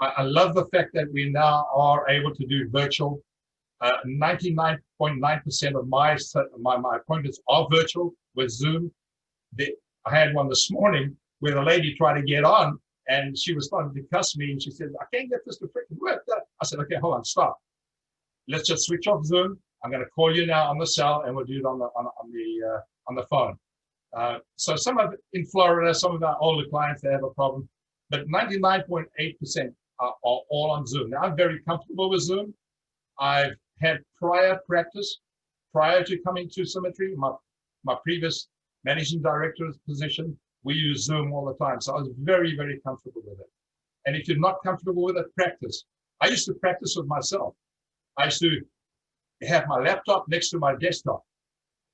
I love the fact that we now are able to do virtual. 99.9% of my appointments are virtual with Zoom. I had one this morning where the lady tried to get on and she was starting to cuss me and she said, I can't get this to freaking work. I said, okay, hold on, stop. Let's just switch off Zoom. I'm going to call you now on the cell and we'll do it on the phone. So some of in Florida, some of our older clients, they have a problem, but 99.8% are all on Zoom. Now I'm very comfortable with Zoom. I've had prior practice prior to coming to Symmetry. My previous managing director's position, we use Zoom all the time. So I was very, very comfortable with it. And if you're not comfortable with it, practice. I used to practice with myself. I used to have my laptop next to my desktop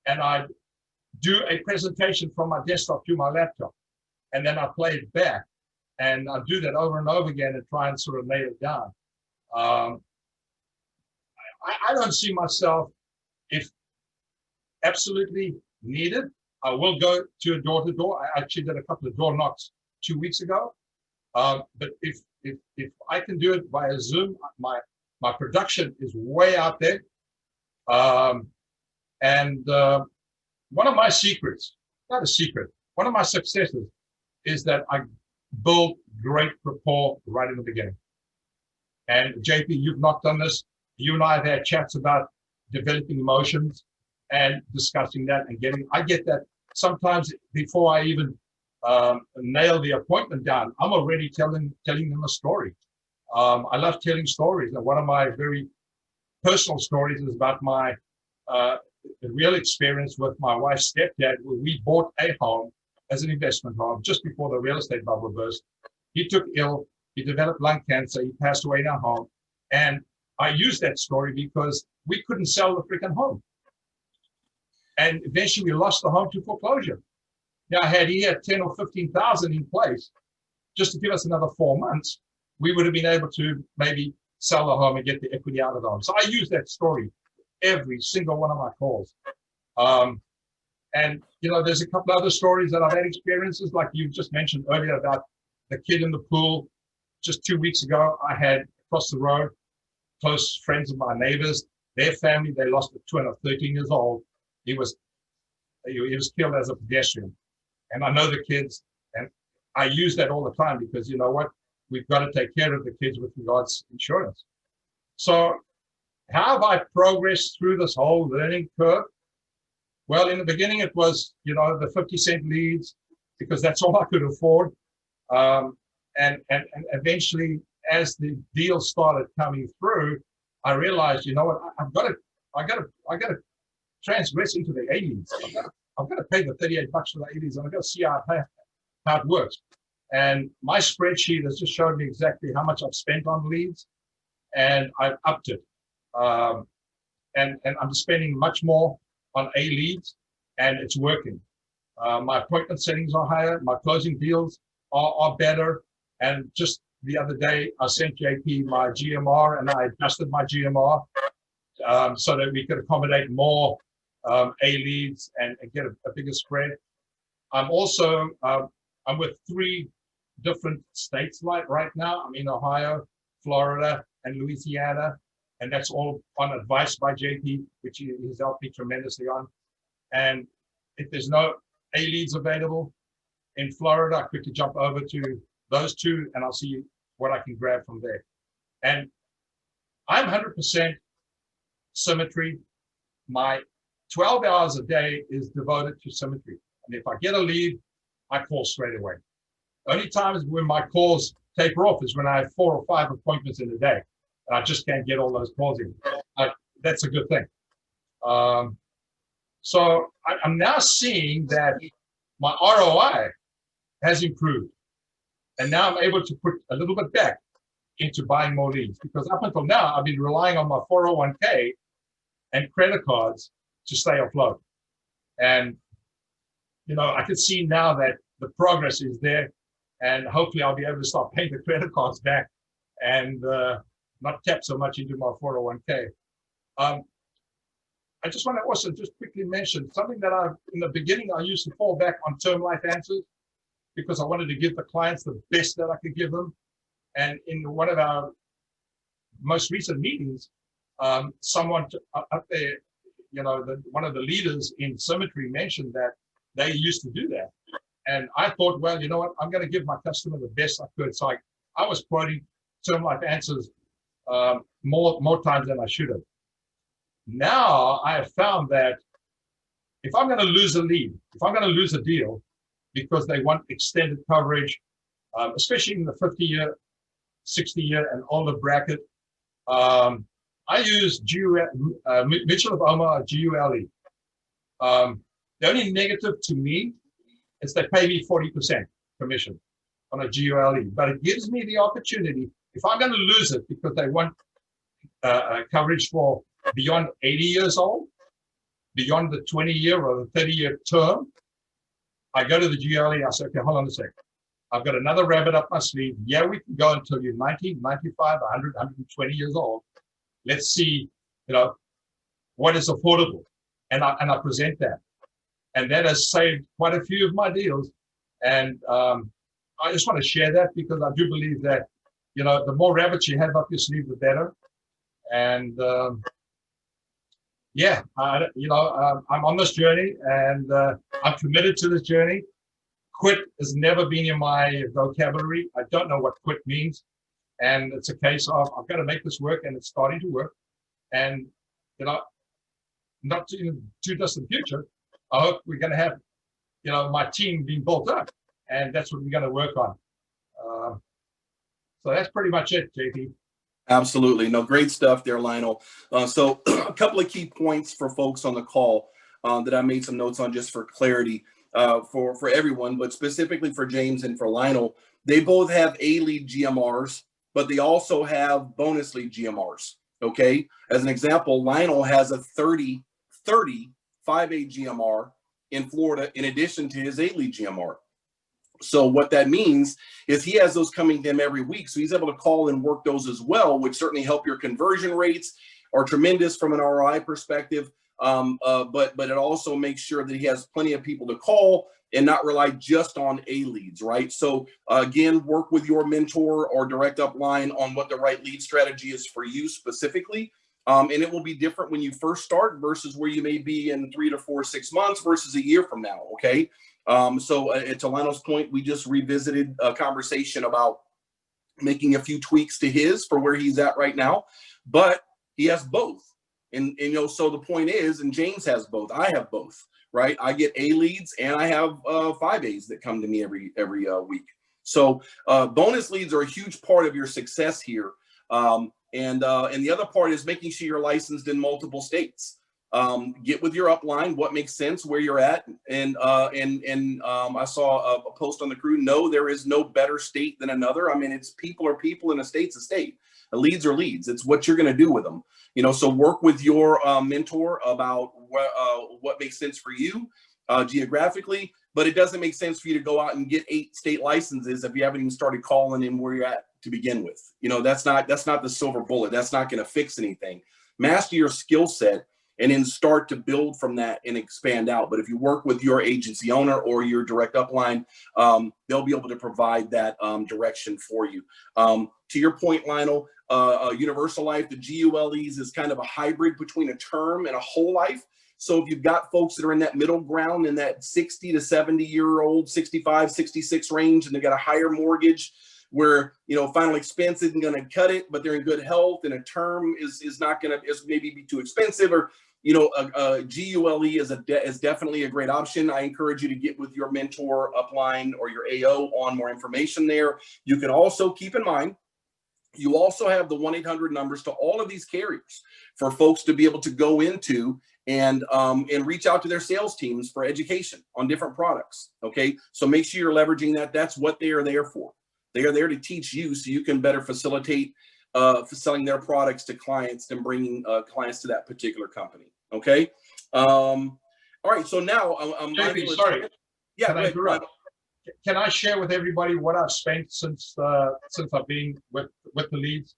and I'd do a presentation from my desktop to my laptop. And then I play it back and I do that over and over again and try and sort of nail it down. I don't see myself, if absolutely needed, I will go to a door-to-door. I actually did a couple of door knocks 2 weeks ago. But if I can do it via Zoom, my production is way out there. One of my secrets, not a secret, one of my successes is that I build great rapport right in the beginning. And JP, you've not done this. You and I have had chats about developing emotions and discussing that and I get that sometimes before I even nail the appointment down, I'm already telling them a story. I love telling stories. And one of my very personal stories is about my real experience with my wife's stepdad, where we bought a home as an investment home just before the real estate bubble burst. He took ill, he developed lung cancer, he passed away in our home. And I used that story because we couldn't sell the freaking home. And eventually we lost the home to foreclosure. Now, had he had 10 or 15,000 in place, just to give us another 4 months, we would have been able to maybe sell the home and get the equity out of the home. So I use that story every single one of my calls. And, you know, there's a couple other stories that I've had experiences, like you just mentioned earlier about the kid in the pool. Just 2 weeks ago, I had across the road, close friends of my neighbors, their family, they lost a twin of 13 years old. He was killed as a pedestrian. And I know the kids, and I use that all the time because you know what? We've got to take care of the kids with regards to insurance. So how have I progressed through this whole learning curve? Well, in the beginning, it was, you know, the 50-cent leads, because that's all I could afford. And eventually, as the deals started coming through, I realized, you know what, I got to transgress into the A-leads. I've got to pay the $38 for the A-leads, and I've got to see how it works. And my spreadsheet has just showed me exactly how much I've spent on leads, and I've upped it. And I'm spending much more on A-leads, and it's working. My appointment settings are higher, my closing deals are better, and just the other day, I sent JP my GMR, and I adjusted my GMR so that we could accommodate more A-leads and get a bigger spread. I'm also, I'm with 3 different states right now. I'm in Ohio, Florida, and Louisiana, and that's all on advice by JP, which he's helped me tremendously on. And if there's no A-leads available in Florida, I quickly jump over to those 2, and I'll see what I can grab from there. And I'm 100% Symmetry. My 12 hours a day is devoted to Symmetry. And if I get a lead, I call straight away. The only times when my calls taper off is when I have 4 or 5 appointments in a day, and I just can't get all those calls in. That's a good thing. So I'm now seeing that my ROI has improved. And now I'm able to put a little bit back into buying more leads, because up until now, I've been relying on my 401k and credit cards to stay afloat. And, you know, I can see now that the progress is there, and hopefully I'll be able to start paying the credit cards back and not tap so much into my 401k. I just want to also just quickly mention something that in the beginning, I used to fall back on term life answers because I wanted to give the clients the best that I could give them. And in one of our most recent meetings, someone up there, you know, one of the leaders in Symmetry mentioned that they used to do that. And I thought, well, you know what, I'm going to give my customer the best I could. So I was quoting term life answers more times than I should have. Now I have found that if I'm going to lose a lead, if I'm going to lose a deal because they want extended coverage, especially in the 50-year, 60-year and older bracket, I use Mitchell of Omaha, GULE. The only negative to me is they pay me 40% commission on a GULE, but it gives me the opportunity, if I'm going to lose it because they want coverage for beyond 80 years old, beyond the 20-year or the 30-year term, I go to the GULE, I say, okay, hold on a second. I've got another rabbit up my sleeve. Yeah, we can go until you're 90, 95, 100, 120 years old. Let's see, you know, what is affordable. And I present that. And that has saved quite a few of my deals. And I just want to share that because I do believe that, you know, the more rabbits you have up your sleeve, the better. And yeah, you know, I'm on this journey and I'm committed to this journey. Quit has never been in my vocabulary. I don't know what quit means. And it's a case of, I've got to make this work, and it's starting to work. And, you know, not too distant future, I hope we're going to have, you know, my team being built up, and that's what we're going to work on. So that's pretty much it, JP. Absolutely. No, great stuff there, Lionel. So a couple of key points for folks on the call that I made some notes on just for clarity for everyone, but specifically for James and for Lionel. They both have A-lead GMRs, but they also have bonus lead GMRs. Okay. As an example, Lionel has a 30 5A GMR in Florida in addition to his A-lead GMR. So what that means is he has those coming to him every week. So he's able to call and work those as well, which certainly help your conversion rates are tremendous from an ROI perspective. But it also makes sure that he has plenty of people to call and not rely just on A leads, right? So again, work with your mentor or direct upline on what the right lead strategy is for you specifically. And it will be different when you first start versus where you may be in 3 to 4, 6 months versus a year from now, okay? So to Lionel's point, we just revisited a conversation about making a few tweaks to his for where he's at right now, but he has both. And you know, so the point is, and James has both, I have both, right? I get A leads and I have 5As that come to me every week. So bonus leads are a huge part of your success here. And the other part is making sure you're licensed in multiple states. Get with your upline, what makes sense, where you're at. And I saw a post on the crew. No, there is no better state than another. I mean, it's people are people and a state's a state. Leads are leads. It's what you're going to do with them. You know, so work with your mentor about what makes sense for you geographically, but it doesn't make sense for you to go out and get 8 state licenses if you haven't even started calling in where you're at to begin with. You know, that's not the silver bullet. That's not going to fix anything. Master your skill set and then start to build from that and expand out. But if you work with your agency owner or your direct upline, they'll be able to provide that direction for you. To your point, Lionel, Universal Life, the GULEs is kind of a hybrid between a term and a whole life. So if you've got folks that are in that middle ground in that 60 to 70 year old, 65, 66 range, and they got a higher mortgage where, you know, final expense isn't going to cut it, but they're in good health, and a term is not going to, is maybe be too expensive, or, you know, a GULE is definitely a great option. I encourage you to get with your mentor, upline, or your AO on more information there. You can also keep in mind, you also have the 1-800 numbers to all of these carriers for folks to be able to go into and reach out to their sales teams for education on different products. Okay, so make sure you're leveraging that. That's what they are there for. They are there to teach you so you can better facilitate selling their products to clients and bringing clients to that particular company. Okay. All right, so now I'm JP, mindful of sorry. time. Yeah, Can go I ahead. interrupt? Can I share with everybody what I've spent since I've been with the leads?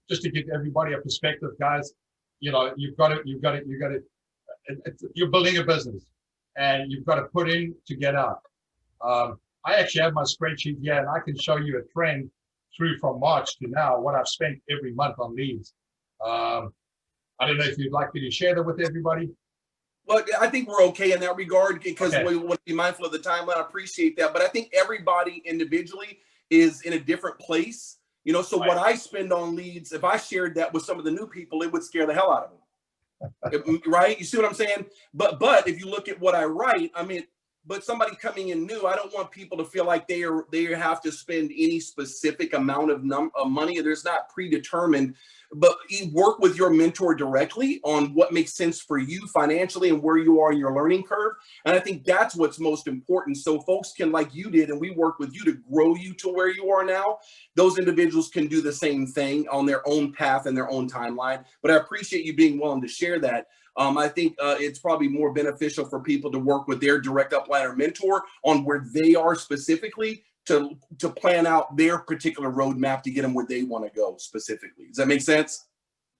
Just to give everybody a perspective, guys. You know, you're building a business, and you've got to put in to get out. I actually have my spreadsheet here, and I can show you a trend through from March to now, what I've spent every month on leads. I don't know if you'd like me to share that with everybody. Well, I think we're okay in that regard because Okay. we want to be mindful of the timeline. I appreciate that. But I think everybody individually is in a different place. You know, so Right. what I spend on leads, if I shared that with some of the new people, it would scare the hell out of them. Right? You see what I'm saying? But if you look at what I write, I mean, but somebody coming in new, I don't want people to feel like they have to spend any specific amount of money. There's not predetermined, but you work with your mentor directly on what makes sense for you financially and where you are in your learning curve. And I think that's what's most important. So folks can, like you did, and we work with you to grow you to where you are now. Those individuals can do the same thing on their own path and their own timeline. But I appreciate you being willing to share that. I think it's probably more beneficial for people to work with their direct upline or mentor on where they are specifically to plan out their particular roadmap to get them where they want to go specifically. Does that make sense?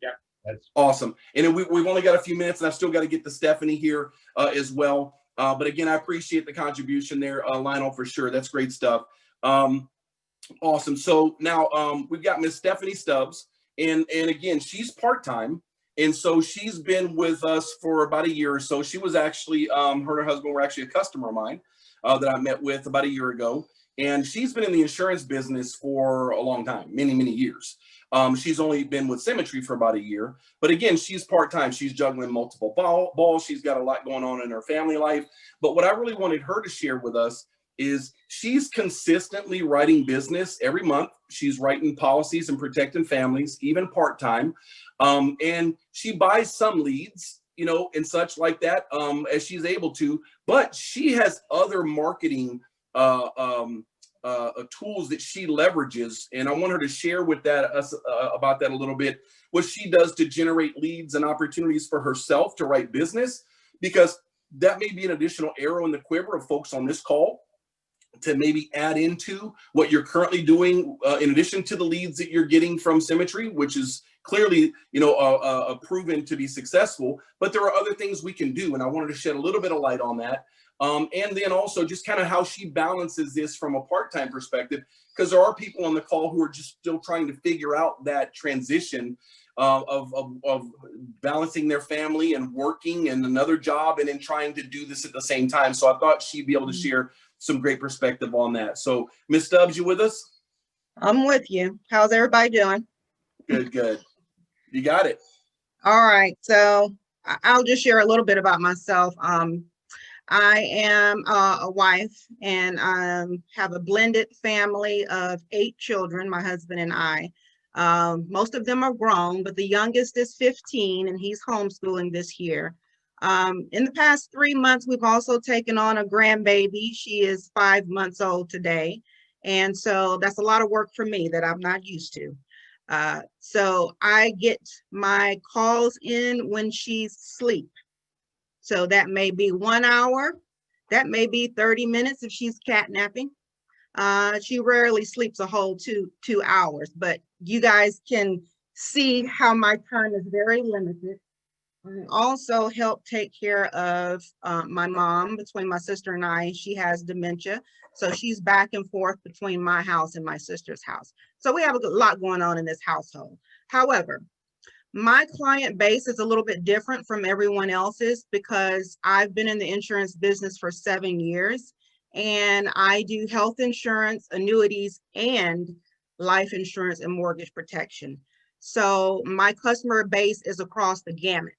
Yeah, that's awesome. And then we've only got a few minutes, and I've still got to get to Stephanie here as well. But again, I appreciate the contribution there, Lionel, for sure. That's great stuff. Awesome. So now we've got Miss Stephanie Stubbs, and again, she's part-time. And so she's been with us for about a year or so. She was actually, her and her husband were actually a customer of mine that I met with about a year ago. And she's been in the insurance business for a long time, many, many years. She's only been with Symmetry for about a year. But again, she's part-time. She's juggling multiple balls. She's got a lot going on in her family life. But what I really wanted her to share with us is she's consistently writing business every month. She's writing policies and protecting families, even part-time. And she buys some leads, you know, and such like that as she's able to. But she has other marketing tools that she leverages, and I want her to share with us about that a little bit, what she does to generate leads and opportunities for herself to write business, because that may be an additional arrow in the quiver of folks on this call to maybe add into what you're currently doing in addition to the leads that you're getting from Symmetry, which is clearly, you know, proven to be successful. But there are other things we can do, and I wanted to shed a little bit of light on that. And then also just kind of how she balances this from a part-time perspective, because there are people on the call who are just still trying to figure out that transition of balancing their family and working and another job and then trying to do this at the same time. So I thought she'd be able to share some great perspective on that. So Ms. Stubbs, you with us? I'm with you. How's everybody doing? Good. You got it. All right. So I'll just share a little bit about myself. I am a wife, and have a blended family of 8 children, my husband and I. Most of them are grown, but the youngest is 15, and he's homeschooling this year. In the past 3 months, we've also taken on a grandbaby. She is 5 months old today. And so that's a lot of work for me that I'm not used to. So I get my calls in when she's asleep. So that may be 1 hour, that may be 30 minutes if she's catnapping. She rarely sleeps a whole two hours, but you guys can see how my time is very limited. I also help take care of my mom. Between my sister and I, she has dementia. So she's back and forth between my house and my sister's house. So we have a lot going on in this household. However, my client base is a little bit different from everyone else's because I've been in the insurance business for 7 years, and I do health insurance, annuities, and life insurance and mortgage protection. So my customer base is across the gamut,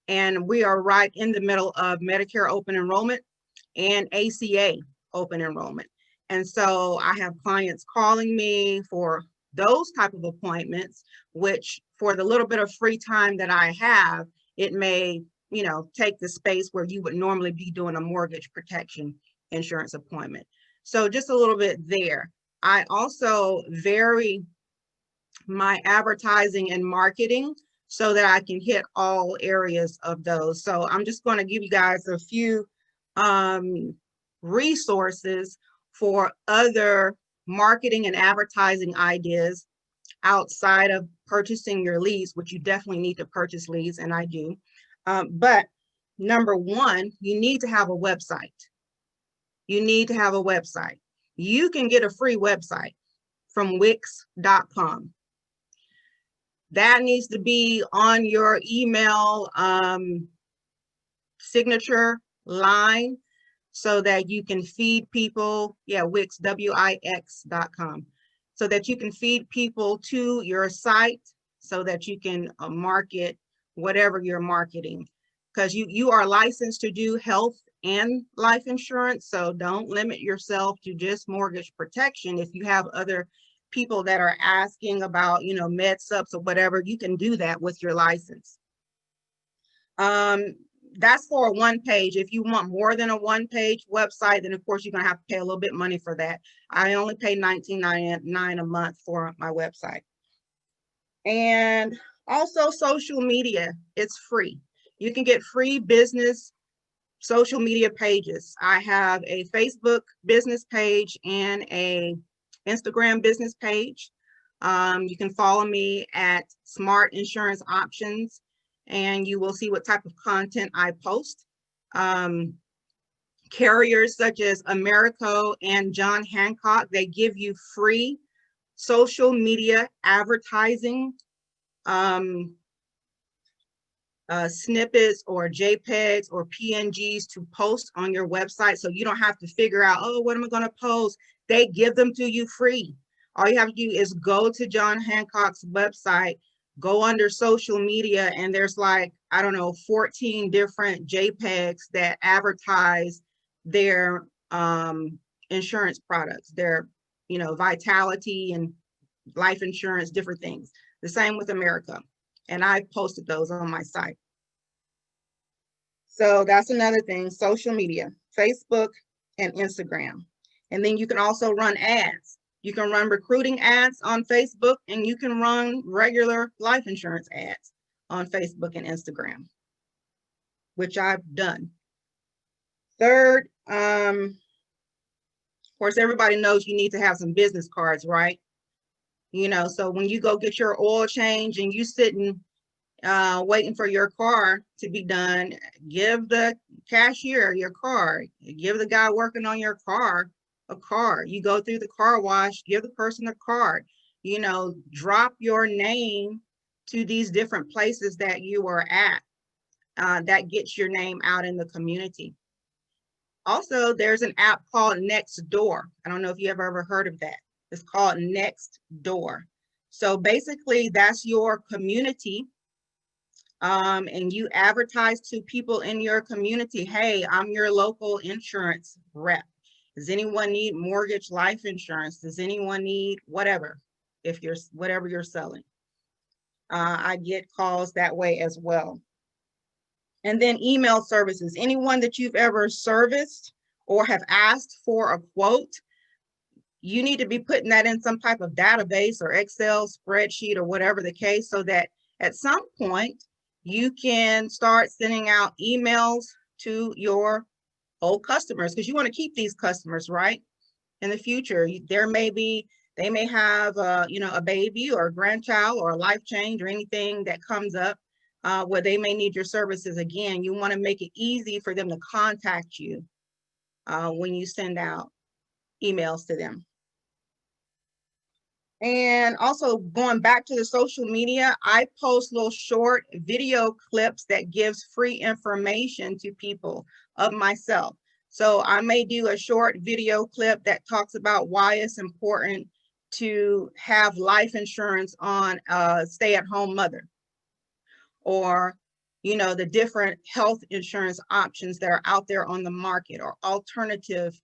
and we are right in the middle of Medicare open enrollment and ACA open enrollment. And so I have clients calling me for those type of appointments, which for the little bit of free time that I have, it may, you know, take the space where you would normally be doing a mortgage protection insurance appointment. So just a little bit there. I also vary my advertising and marketing so that I can hit all areas of those. So I'm just going to give you guys a few resources for other marketing and advertising ideas outside of purchasing your leads, which you definitely need to purchase leads, and I do. But number one, you need to have a website. You need to have a website. You can get a free website from Wix.com. That needs to be on your email signature line so that you can feed people. Yeah, Wix, Wix.com. So that you can feed people to your site so that you can market whatever you're marketing. Because you are licensed to do health and life insurance. So don't limit yourself to just mortgage protection. If you have other people that are asking about, med subs or whatever, you can do that with your license. That's for a one page. If you want more than a one page website, then of course you're gonna have to pay a little bit of money for that. I only pay $19.99 a month for my website. And also social media, it's free. You can get free business social media pages. I have a Facebook business page and a Instagram business page. You can follow me at Smart Insurance Options, and you will see what type of content I post. Carriers such as Americo and John Hancock, they give you free social media advertising snippets or JPEGs or PNGs to post on your website. So you don't have to figure out, oh, what am I going to post? They give them to you free. All you have to do is go to John Hancock's website, go under social media, and there's like, I don't know, 14 different JPEGs that advertise their insurance products, their, Vitality and life insurance, different things. The same with America. And I posted those on my site. So that's another thing, social media, Facebook and Instagram. And then you can also run ads. You can run recruiting ads on Facebook, and you can run regular life insurance ads on Facebook and Instagram, which I've done. Third, of course, everybody knows you need to have some business cards, right? So when you go get your oil change and you sitting waiting for your car to be done, give the cashier your card. Give the guy working on your car a card. You go through the car wash, give the person a card. Drop your name to these different places that you are at. That gets your name out in the community. Also, there's an app called Nextdoor. I don't know if you have ever heard of that. It's called Nextdoor. So basically, that's your community. And you advertise to people in your community, hey, I'm your local insurance rep. Does anyone need mortgage life insurance? Does anyone need whatever, whatever you're selling? I get calls that way as well. And then email services. Anyone that you've ever serviced or have asked for a quote, you need to be putting that in some type of database or Excel spreadsheet or whatever the case, so that at some point you can start sending out emails to your old customers, because you want to keep these customers, right? In the future, they may have a baby or a grandchild or a life change or anything that comes up where they may need your services again. You want to make it easy for them to contact you when you send out emails to them. And also, going back to the social media, I post little short video clips that gives free information to people of myself. So I may do a short video clip that talks about why it's important to have life insurance on a stay-at-home mother, or the different health insurance options that are out there on the market, or alternative,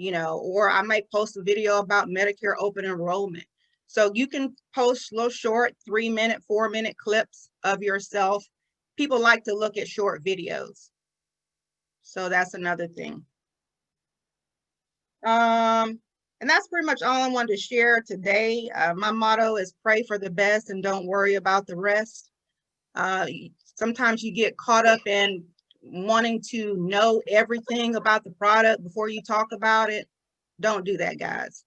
or I might post a video about Medicare open enrollment. So you can post little short 3-minute, 4-minute clips of yourself. People like to look at short videos. So that's another thing. And that's pretty much all I wanted to share today. My motto is pray for the best and don't worry about the rest. Sometimes you get caught up in wanting to know everything about the product before you talk about it. Don't do that, guys.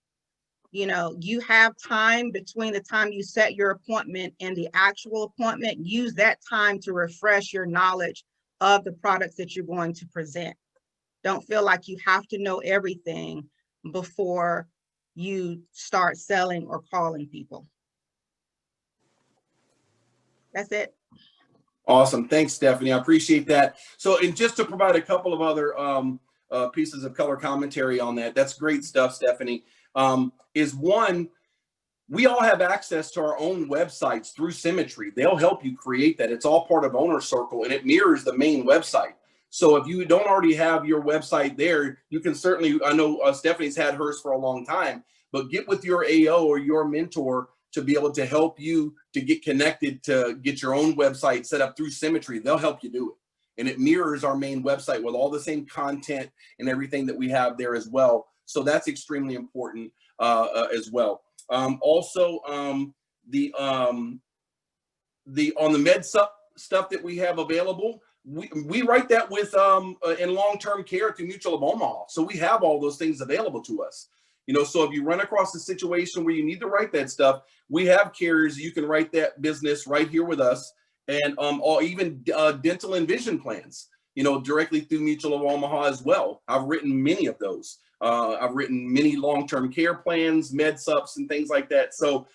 You know, you have time between the time you set your appointment and the actual appointment. Use that time to refresh your knowledge of the products that you're going to present. Don't feel like you have to know everything before you start selling or calling people. That's it. Awesome. Thanks, Stephanie. I appreciate that. So, and just to provide a couple of other pieces of color commentary on that, that's great stuff, Stephanie. Is one, we all have access to our own websites through Symmetry. They'll help you create that. It's all part of Owner Circle, and it mirrors the main website. So if you don't already have your website there, you can certainly, I know Stephanie's had hers for a long time, but get with your AO or your mentor to be able to help you to get connected to get your own website set up through Symmetry. They'll help you do it. And it mirrors our main website with all the same content and everything that we have there as well. So that's extremely important as well. Also, on the med stuff that we have available, we write that with in long-term care through Mutual of Omaha. So we have all those things available to us. You know, so if you run across a situation where you need to write that stuff, we have carriers you can write that business right here with us, and or even dental and vision plans, you know, directly through Mutual of Omaha as well. I've written many of those. I've written many long-term care plans, med sups, and things like that. So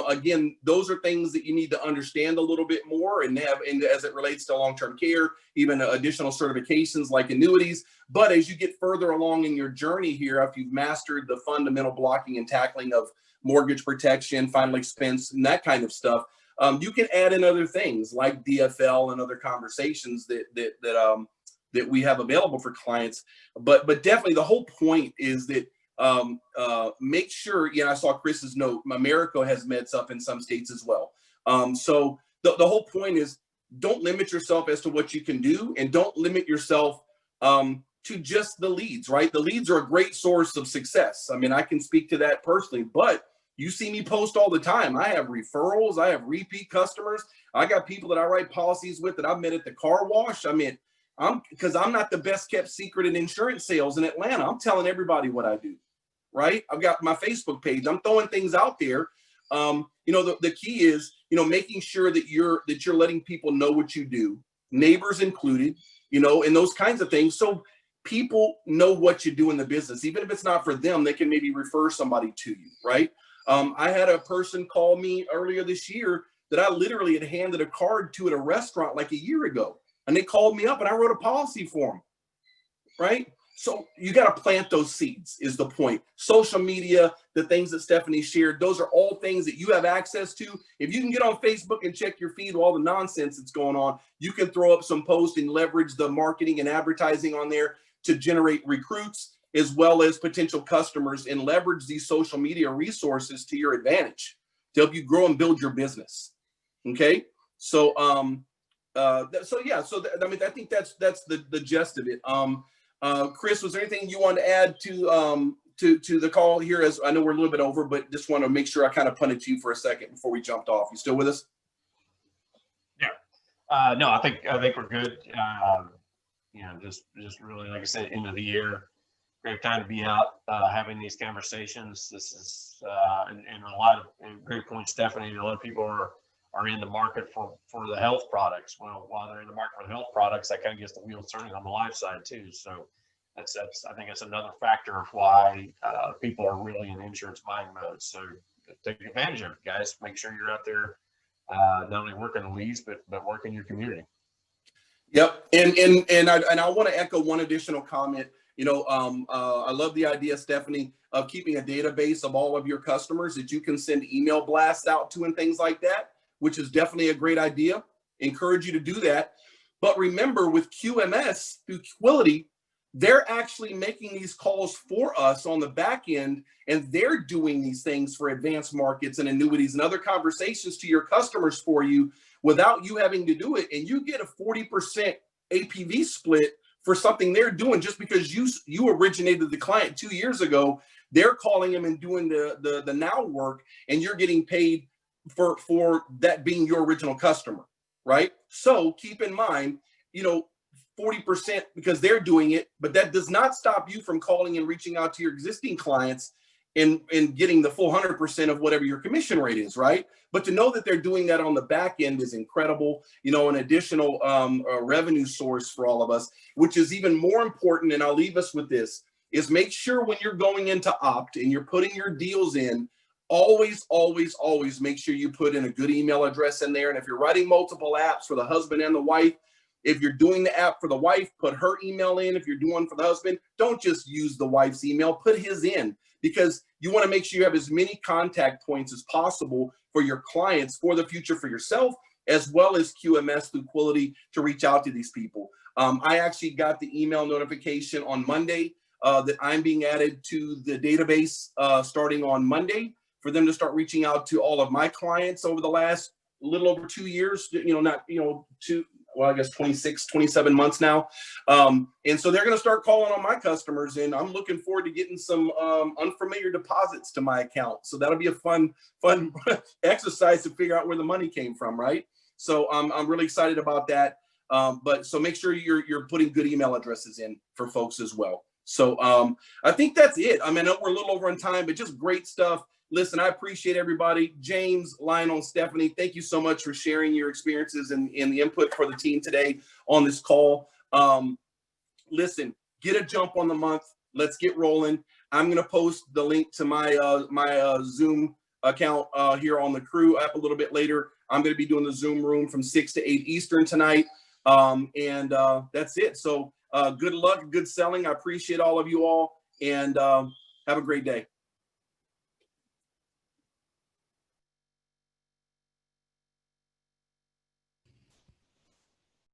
again, those are things that you need to understand a little bit more and have, and as it relates to long-term care, even additional certifications like annuities. But as you get further along in your journey here, if you've mastered the fundamental blocking and tackling of mortgage protection, final expense, and that kind of stuff, you can add in other things like DFL and other conversations that we have available for clients. But definitely the whole point is that make sure, I saw Chris's note, America has meds up in some states as well. So the whole point is, don't limit yourself as to what you can do, and don't limit yourself to just the leads, right? The leads are a great source of success. I mean, I can speak to that personally, but you see me post all the time. I have referrals, I have repeat customers. I got people that I write policies with that I've met at the car wash. I mean, because I'm not the best kept secret in insurance sales in Atlanta. I'm telling everybody what I do, right? I've got my Facebook page. I'm throwing things out there. The key is, making sure that you're letting people know what you do, neighbors included, and those kinds of things. So people know what you do in the business. Even if it's not for them, they can maybe refer somebody to you, right? I had a person call me earlier this year that I literally had handed a card to at a restaurant like a year ago. And they called me up and I wrote a policy for them, right? So you got to plant those seeds is the point. Social media, the things that Stephanie shared, those are all things that you have access to. If you can get on Facebook and check your feed with all the nonsense that's going on, you can throw up some posts and leverage the marketing and advertising on there to generate recruits as well as potential customers, and leverage these social media resources to your advantage to help you grow and build your business. Okay. So, I think that's the gist of it. Chris, was there anything you want to add to the call here? As I know we're a little bit over, but just want to make sure I kind of punted to you for a second before we jumped off. You still with us? Yeah. No, I think we're good. Just really, like I said, end of the year, great time to be out having these conversations. This is and a lot of great points, Stephanie. A lot of people are in the market for the health products. Well, while they're in the market for the health products, that kind of gets the wheels turning on the life side too. So that's I think that's another factor of why people are really in insurance buying mode. So take advantage of it, guys. Make sure you're out there not only working the leads, but working your community. Yep. And I want to echo one additional comment. I love the idea, Stephanie, of keeping a database of all of your customers that you can send email blasts out to and things like that, which is definitely a great idea. Encourage you to do that. But remember, with QMS through Quility, they're actually making these calls for us on the back end, and they're doing these things for advanced markets and annuities and other conversations to your customers for you without you having to do it. And you get a 40% APV split for something they're doing just because you originated the client 2 years ago. They're calling them and doing the now work, and you're getting paid for that being your original customer. right? So keep in mind, 40% because they're doing it, but that does not stop you from calling and reaching out to your existing clients and getting the full 100% of whatever your commission rate is, right? But to know that they're doing that on the back end is incredible, an additional revenue source for all of us, which is even more important. And I'll leave us with this, is make sure when you're going into opt and you're putting your deals in, always, always, always make sure you put in a good email address in there. And if you're writing multiple apps for the husband and the wife, if you're doing the app for the wife, put her email in. If you're doing for the husband, don't just use the wife's email, put his in, because you want to make sure you have as many contact points as possible for your clients for the future, for yourself, as well as QMS through Quality to reach out to these people. I actually got the email notification on Monday that I'm being added to the database starting on Monday for them to start reaching out to all of my clients over the last little over 2 years, I guess 26, 27 months now. And so they're going to start calling on my customers, and I'm looking forward to getting some unfamiliar deposits to my account. So that'll be a fun exercise to figure out where the money came from, right? So I'm really excited about that. But so make sure you're putting good email addresses in for folks as well. So I think that's it. I know we're a little over on time, but just great stuff. Listen, I appreciate everybody. James, Lionel, Stephanie, thank you so much for sharing your experiences and the input for the team today on this call. Listen, get a jump on the month. Let's get rolling. I'm going to post the link to my Zoom account here on the Crew app a little bit later. I'm going to be doing the Zoom room from 6 to 8 Eastern tonight. And that's it. So good luck, good selling. I appreciate all of you all, and have a great day.